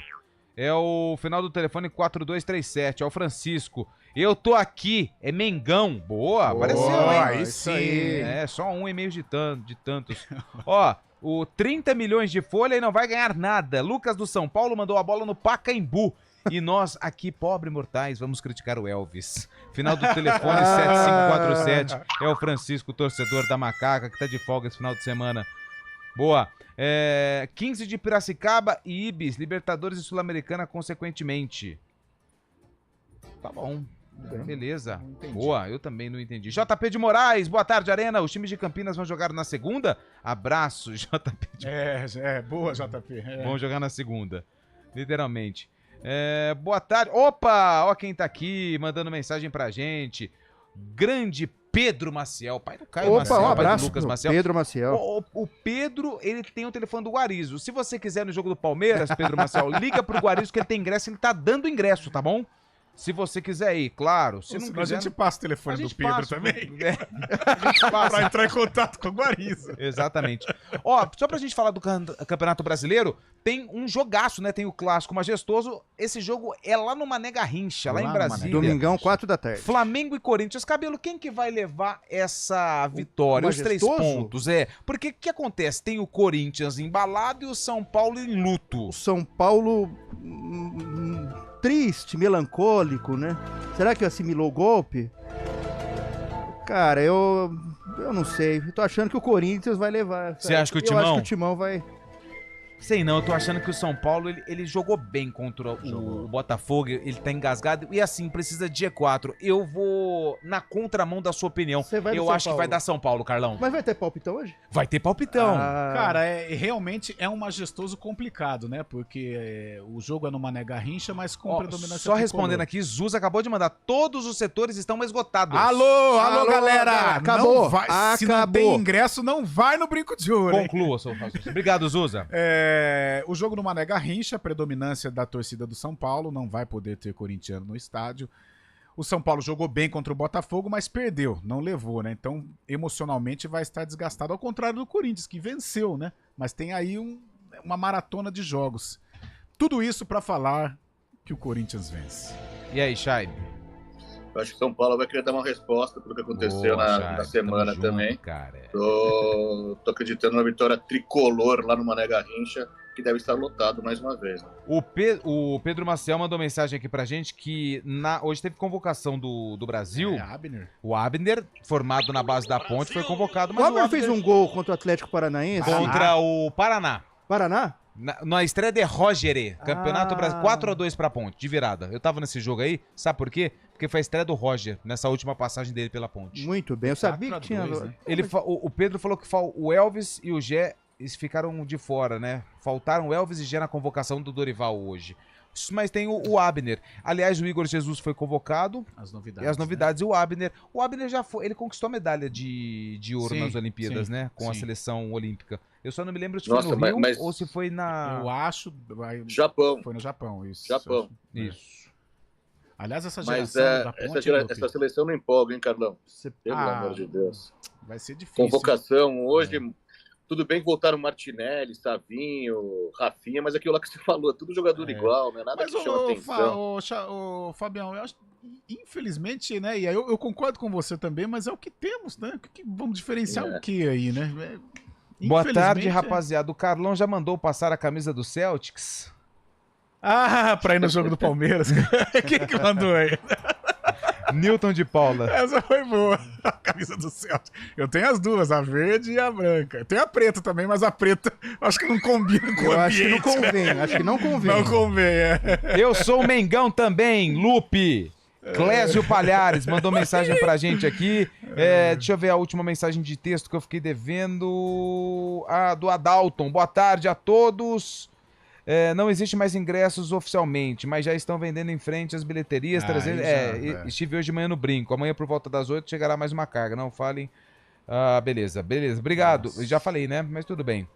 É o final do telefone 4237. É o Francisco. Eu tô aqui. É Mengão. Boa, apareceu, hein? Aí sim. É, só um e-mail de tantos. Ó, o 30 milhões de folha e não vai ganhar nada. Lucas do São Paulo mandou a bola no Pacaembu. E nós aqui, pobres mortais, vamos criticar o Elvis. Final do telefone 7547. É o Francisco, torcedor da Macaca, que tá de folga esse final de semana. Boa. 15 de Piracicaba e Ibis, Libertadores e Sul-Americana consequentemente. Tá bom. Beleza. Boa, eu também não entendi. JP de Moraes, boa tarde, Arena. Os times de Campinas vão jogar na segunda? Abraço, JP de Moraes. Boa, JP. Vão jogar na segunda. Literalmente. Boa tarde. Opa, ó quem tá aqui mandando mensagem pra gente. Grande Pedro Maciel, pai do Caio Maciel, um pai abraço do Lucas Maciel. Pedro Maciel. O Pedro, ele tem o telefone do Guarizo. Se você quiser no jogo do Palmeiras, Pedro Maciel, liga pro Guarizo que ele tem ingresso, ele tá dando ingresso, tá bom? Se você quiser ir, claro. Se não quiser, a gente passa o telefone do Pedro passa, também. A gente passa. Pra entrar em contato com o Guarizo. Exatamente. Ó, só pra gente falar do Campeonato Brasileiro, tem um jogaço, né? Tem o clássico majestoso. Esse jogo é lá no Mané Garrincha, lá em Brasília. Domingão, 4 da tarde. Flamengo e Corinthians. Cabelo, quem que vai levar essa vitória? Os 3 majestoso? pontos, Porque o que acontece? Tem o Corinthians embalado e o São Paulo em luto. O São Paulo triste, melancólico, né? Será que assimilou o golpe? Cara, eu não sei. Eu tô achando que o Corinthians vai levar. Você acha que o Timão? Eu acho que o Timão vai... Sei não, eu tô achando que o São Paulo, ele jogou bem contra o Botafogo, ele tá engasgado, e assim, precisa de G4. Eu vou na contramão da sua opinião. Eu acho que vai dar São Paulo, Carlão. Mas vai ter palpitão hoje? Vai ter palpitão. Cara, realmente é um majestoso complicado, né? Porque o jogo é no Mané Garrincha, mas com predominância Só respondendo aqui, Zuz acabou de mandar, todos os setores estão esgotados. Alô, galera! Acabou. Não vai, se não tem ingresso, não vai no Brinco de Ouro. Conclua, seu raciocínio. Obrigado, Zuza. O jogo no Mané Garrincha, predominância da torcida do São Paulo, não vai poder ter corintiano no estádio. O São Paulo jogou bem contra o Botafogo, mas perdeu, não levou, né? Então, emocionalmente vai estar desgastado, ao contrário do Corinthians, que venceu, né? Mas tem aí uma maratona de jogos. Tudo isso para falar que o Corinthians vence. E aí, Chay? Eu acho que o São Paulo vai querer dar uma resposta pelo que aconteceu na semana também. Tô acreditando na vitória tricolor lá no Mané Garrincha, que deve estar lotado mais uma vez. Né? O Pedro Maciel mandou mensagem aqui pra gente que hoje teve convocação do Brasil. Abner. O Abner, formado na base da Ponte, foi convocado. Mas o Abner fez um gol contra o Atlético Paranaense. Contra o Paraná. Paraná? Na estreia de Roger, Campeonato Brasileiro, 4-2 pra Ponte, de virada. Eu tava nesse jogo aí, sabe por quê? Porque foi a estreia do Roger, nessa última passagem dele pela Ponte. Muito bem, eu sabia que tinha... Né? O Pedro falou que o Elvis e o Gé ficaram de fora, né? Faltaram o Elvis e Gé na convocação do Dorival hoje. Mas tem o Abner. Aliás, o Igor Jesus foi convocado. As novidades. E as novidades. Né? E o Abner já foi. Ele conquistou a medalha de ouro nas Olimpíadas, né? Com a seleção olímpica. Eu só não me lembro se foi no Rio ou se foi na... Eu acho... Japão. Foi no Japão, isso. Japão. Isso. Aliás, essa geração da Ponte... Essa seleção não empolga, hein, Carlão? Pelo amor de Deus. Vai ser difícil. Convocação hoje... Tudo bem que voltaram Martinelli, Savinho, Rafinha, mas aquilo lá que você falou, é tudo jogador igual, não é nada que chama atenção. Fabião, eu acho, infelizmente, né, e aí eu concordo com você também, mas é o que temos, né? Vamos diferenciar o que aí, né? Boa tarde, rapaziada. O Carlão já mandou passar a camisa do Celtics? Pra ir no jogo do Palmeiras. Quem que mandou aí? Newton de Paula. Essa foi boa. A camisa do Celtic. Eu tenho as duas, a verde e a branca. Eu tenho a preta também, mas a preta acho que não combina com o ambiente. Acho que não convém, acho que não convém. Não convém, Eu sou o Mengão também, Lupe. Clésio Palhares mandou mensagem pra gente aqui. Deixa eu ver a última mensagem de texto que eu fiquei devendo. Do Adalton. Boa tarde a todos. Não existe mais ingressos oficialmente, mas já estão vendendo em frente às bilheterias. Trazendo. Estive hoje de manhã no Brinco. Amanhã por volta das 8 chegará mais uma carga. Não falem. Beleza. Obrigado. Nossa. Já falei, né? Mas tudo bem.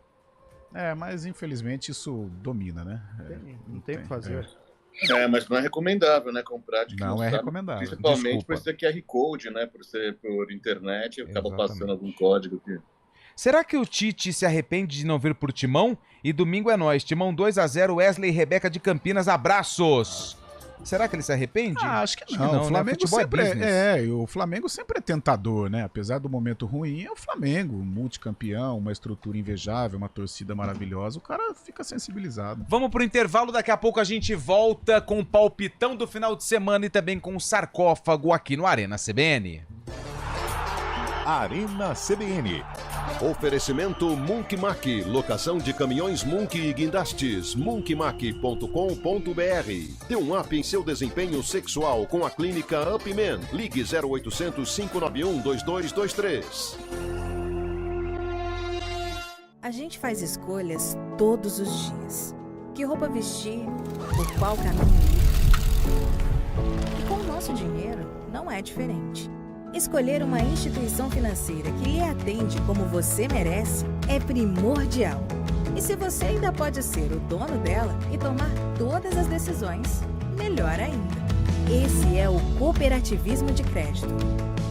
Mas infelizmente isso domina, né? Não tem o que fazer. Mas não é recomendável, né? Comprar de quem não é sabe, recomendável. Principalmente por ser QR Code, né? Por ser por internet, acaba passando algum código aqui. Será que o Tite se arrepende de não vir pro Timão? E domingo é nóis. Timão 2-0, Wesley e Rebeca de Campinas. Abraços! Será que ele se arrepende? Acho que não. O Flamengo sempre o Flamengo sempre é tentador, né? Apesar do momento ruim, é o Flamengo, multicampeão, uma estrutura invejável, uma torcida maravilhosa. O cara fica sensibilizado. Vamos pro intervalo, daqui a pouco a gente volta com o palpitão do final de semana e também com o sarcófago aqui no Arena CBN. Arena CBN. Oferecimento Munk Mac, locação de caminhões Munk e guindastes, munkmac.com.br. Dê um up em seu desempenho sexual com a clínica Upman. Ligue 0800 591 2223. A gente faz escolhas todos os dias. Que roupa vestir, por qual caminho ir. E com o nosso dinheiro não é diferente. Escolher uma instituição financeira que lhe atende como você merece é primordial. E se você ainda pode ser o dono dela e tomar todas as decisões, melhor ainda. Esse é o cooperativismo de crédito.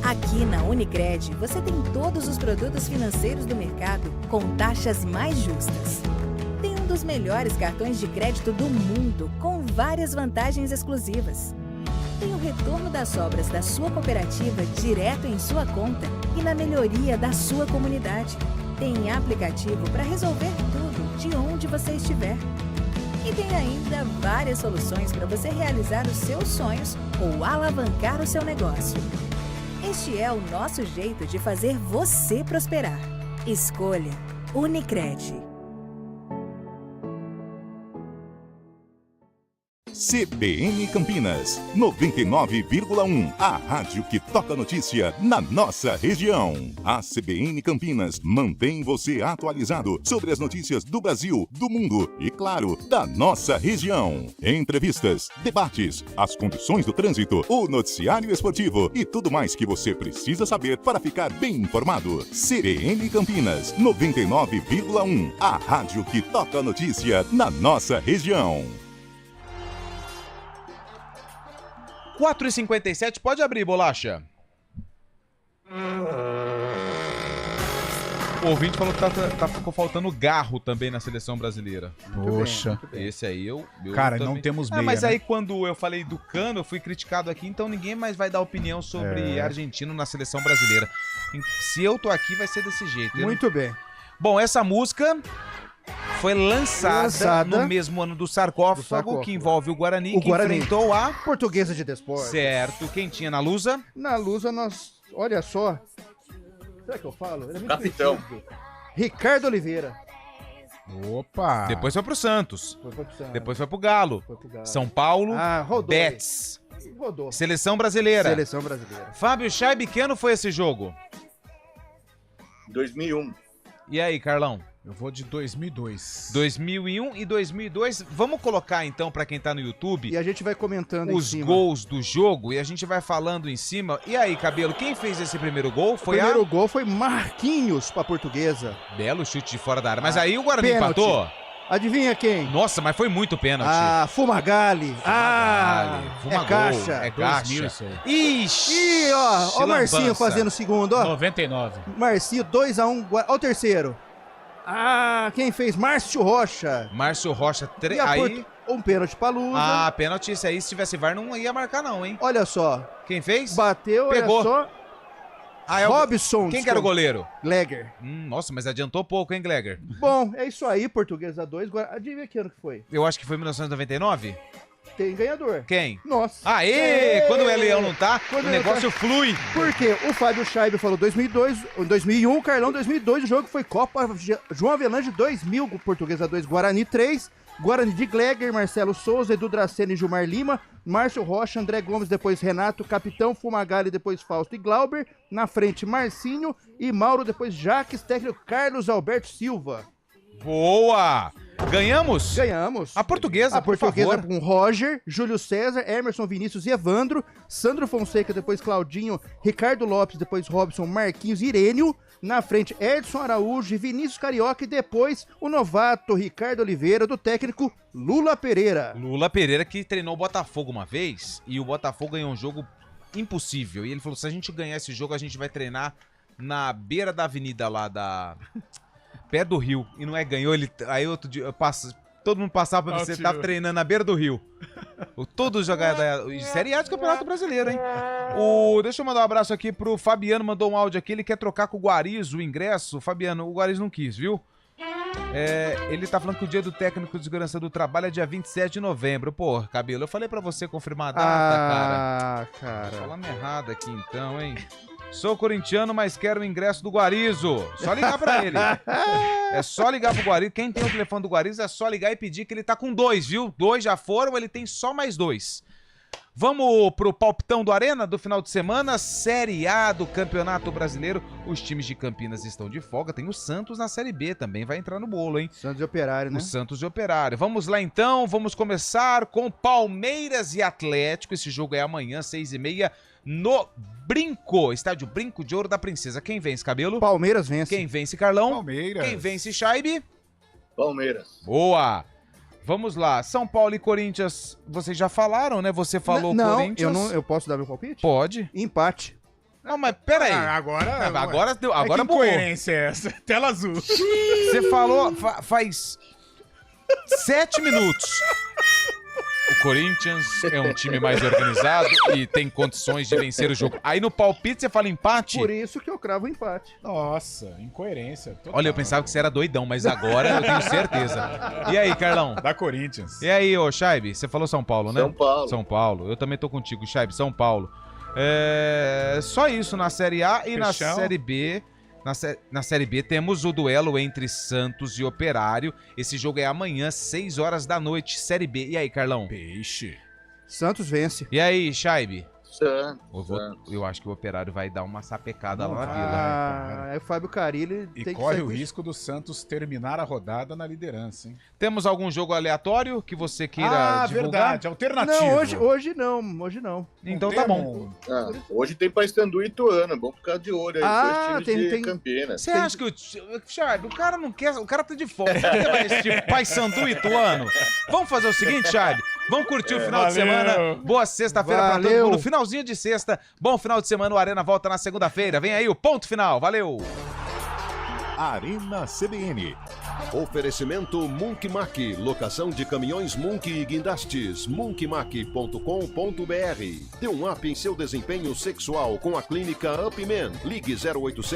Aqui na Unicred, você tem todos os produtos financeiros do mercado com taxas mais justas. Tem um dos melhores cartões de crédito do mundo, com várias vantagens exclusivas. Tem o retorno das sobras da sua cooperativa direto em sua conta e na melhoria da sua comunidade. Tem aplicativo para resolver tudo de onde você estiver. E tem ainda várias soluções para você realizar os seus sonhos ou alavancar o seu negócio. Este é o nosso jeito de fazer você prosperar. Escolha Unicred. CBN Campinas, 99,1. A rádio que toca notícia na nossa região. A CBN Campinas mantém você atualizado sobre as notícias do Brasil, do mundo e, claro, da nossa região. Entrevistas, debates, as condições do trânsito, o noticiário esportivo e tudo mais que você precisa saber para ficar bem informado. CBN Campinas, 99,1. A rádio que toca notícia na nossa região. 4h57, pode abrir, Bolacha. O ouvinte falou que ficou faltando garro também na seleção brasileira. Poxa. Esse aí eu cara, também... não temos meia, mas né? aí quando eu falei do Cano, eu fui criticado aqui, então ninguém mais vai dar opinião sobre argentino na seleção brasileira. Se eu tô aqui, vai ser desse jeito. Muito bem. Bom, essa música... foi lançada no mesmo ano do sarcófago, que envolve o Guarani, enfrentou a Portuguesa de Desportos. Certo. Quem tinha na Lusa? Na Lusa nós, olha só. Será que eu falo? Ele é muito Capitão. preciso. Ricardo Oliveira. Opa! Depois foi pro Santos. Foi pro Santos. Depois foi pro Galo. São Paulo. Rodou. Betis. Rodou. Seleção brasileira. Seleção brasileira. Fábio Chaib, que ano foi esse jogo? 2001. E aí, Carlão? Eu vou de 2002. 2001 e 2002. Vamos colocar então pra quem tá no YouTube. E a gente vai comentando os gols do jogo e a gente vai falando em cima. E aí, Cabelo, quem fez esse primeiro gol? Foi o primeiro gol foi Marquinhos pra Portuguesa. Belo chute de fora da área. Mas aí o Guarani empatou. Adivinha quem? Nossa, mas foi muito pênalti. Fumagalli. Fuma é caixa. É caixa. Ixi. E ó o Marcinho fazendo o segundo, ó. 99. Marcinho, 2-1. Ó o terceiro. Quem fez? Márcio Rocha. Márcio Rocha, aí... Um pênalti pra Lusa. Pênalti, esse aí, se tivesse VAR, não ia marcar não, hein? Olha só. Quem fez? Bateu, pegou. Olha só. Robson. Quem que era o goleiro? Gleger. Nossa, mas adiantou pouco, hein, Gleger? Bom, é isso aí, Portuguesa 2. Adivinha que ano que foi? Eu acho que foi 1999. Tem ganhador. Quem? Nossa. Aê! Quando o Leão não tá, o negócio flui. Por quê? O Fábio Chaib falou 2002, 2001, o Carlão 2002, o jogo foi Copa João Avelange 2000, Portuguesa 2, Guarani 3, Guarani de Gleger, Marcelo Souza, Edu Dracena e Gilmar Lima, Márcio Rocha, André Gomes, depois Renato, Capitão Fumagalli, depois Fausto e Glauber, na frente Marcinho e Mauro, depois Jaques, técnico Carlos Alberto Silva. Boa! Ganhamos? Ganhamos. A portuguesa, por favor. Com Roger, Júlio César, Emerson Vinícius e Evandro, Sandro Fonseca, depois Claudinho, Ricardo Lopes, depois Robson, Marquinhos e Irênio, na frente Edson Araújo e Vinícius Carioca e depois o novato Ricardo Oliveira, do técnico Lula Pereira. Lula Pereira que treinou o Botafogo uma vez e o Botafogo ganhou um jogo impossível. E ele falou, se a gente ganhar esse jogo, a gente vai treinar na beira da avenida lá da... pé do rio. E não é ganhou, ele... Aí outro dia, todo mundo passava pra você, tava treinando na beira do rio. Todos jogaram da Série A do Campeonato Brasileiro, hein? Deixa eu mandar um abraço aqui pro Fabiano, mandou um áudio aqui, ele quer trocar com o Guarizo o ingresso. Fabiano, o Guarizo não quis, viu? Ele tá falando que o dia do técnico de segurança do trabalho é dia 27 de novembro. Pô, Cabelo, eu falei pra você confirmar a data, cara. Falando errado aqui então, hein? Sou corintiano, mas quero o ingresso do Guarizo. Só ligar pra ele. É só ligar pro Guarizo. Quem tem o telefone do Guarizo é só ligar e pedir que ele tá com 2, viu? 2 já foram, ele tem só mais 2. Vamos pro palpitão do Arena do final de semana. Série A do Campeonato Brasileiro. Os times de Campinas estão de folga. Tem o Santos na Série B também. Vai entrar no bolo, hein? Santos e Operário, né? O Santos e Operário. Vamos lá então. Vamos começar com Palmeiras e Atlético. Esse jogo é amanhã, 6h30. No Brinco, estádio Brinco de Ouro da Princesa. Quem vence, Cabelo? Palmeiras vence. Quem vence, Carlão? Palmeiras. Quem vence, Chaibe? Palmeiras. Boa! Vamos lá, São Paulo e Corinthians, vocês já falaram, né? Você falou Corinthians. Eu posso dar meu palpite? Pode. Empate. Não, mas peraí. Agora que burrou. Incoerência é essa? Tela azul. Você falou faz 7 minutos. O Corinthians é um time mais organizado e tem condições de vencer o jogo. Aí no palpite você fala empate? Por isso que eu cravo empate. Nossa, incoerência. Total. Olha, eu pensava que você era doidão, mas agora eu tenho certeza. E aí, Carlão? Da Corinthians. E aí, ô Chaibe? Você falou São Paulo, né? São Paulo. São Paulo. Eu também tô contigo, Chaibe. São Paulo. Só isso na Série A e na Série B. Na Série B temos o duelo entre Santos e Operário. Esse jogo é amanhã, 6 horas da noite, Série B. E aí, Carlão? Peixe. Santos vence. E aí, Chaibe? Santos. Eu acho que o Operário vai dar uma sapecada lá na Vila. É o Fábio Carilli. E corre o risco do Santos terminar a rodada na liderança, hein? Temos algum jogo aleatório que você queira divulgar? Verdade, alternativo. Não, hoje não. Então tá bom. Hoje tem Paysandu e Ituano, bom ficar de olho aí com os times de Campinas. Você acha que o cara não quer, o cara tá de fora, não quer mais esse tipo Paysandu e Ituano? Vamos fazer o seguinte, Chad, vamos curtir o final de semana. Boa sexta-feira pra todo mundo, finalzinho de sexta, bom final de semana, o Arena volta na segunda-feira, vem aí o ponto final, valeu! Arena CBN. Oferecimento Munk Mac, locação de caminhões Munk e guindastes, munkmac.com.br. Dê um up em seu desempenho sexual com a clínica Upman. Ligue 0800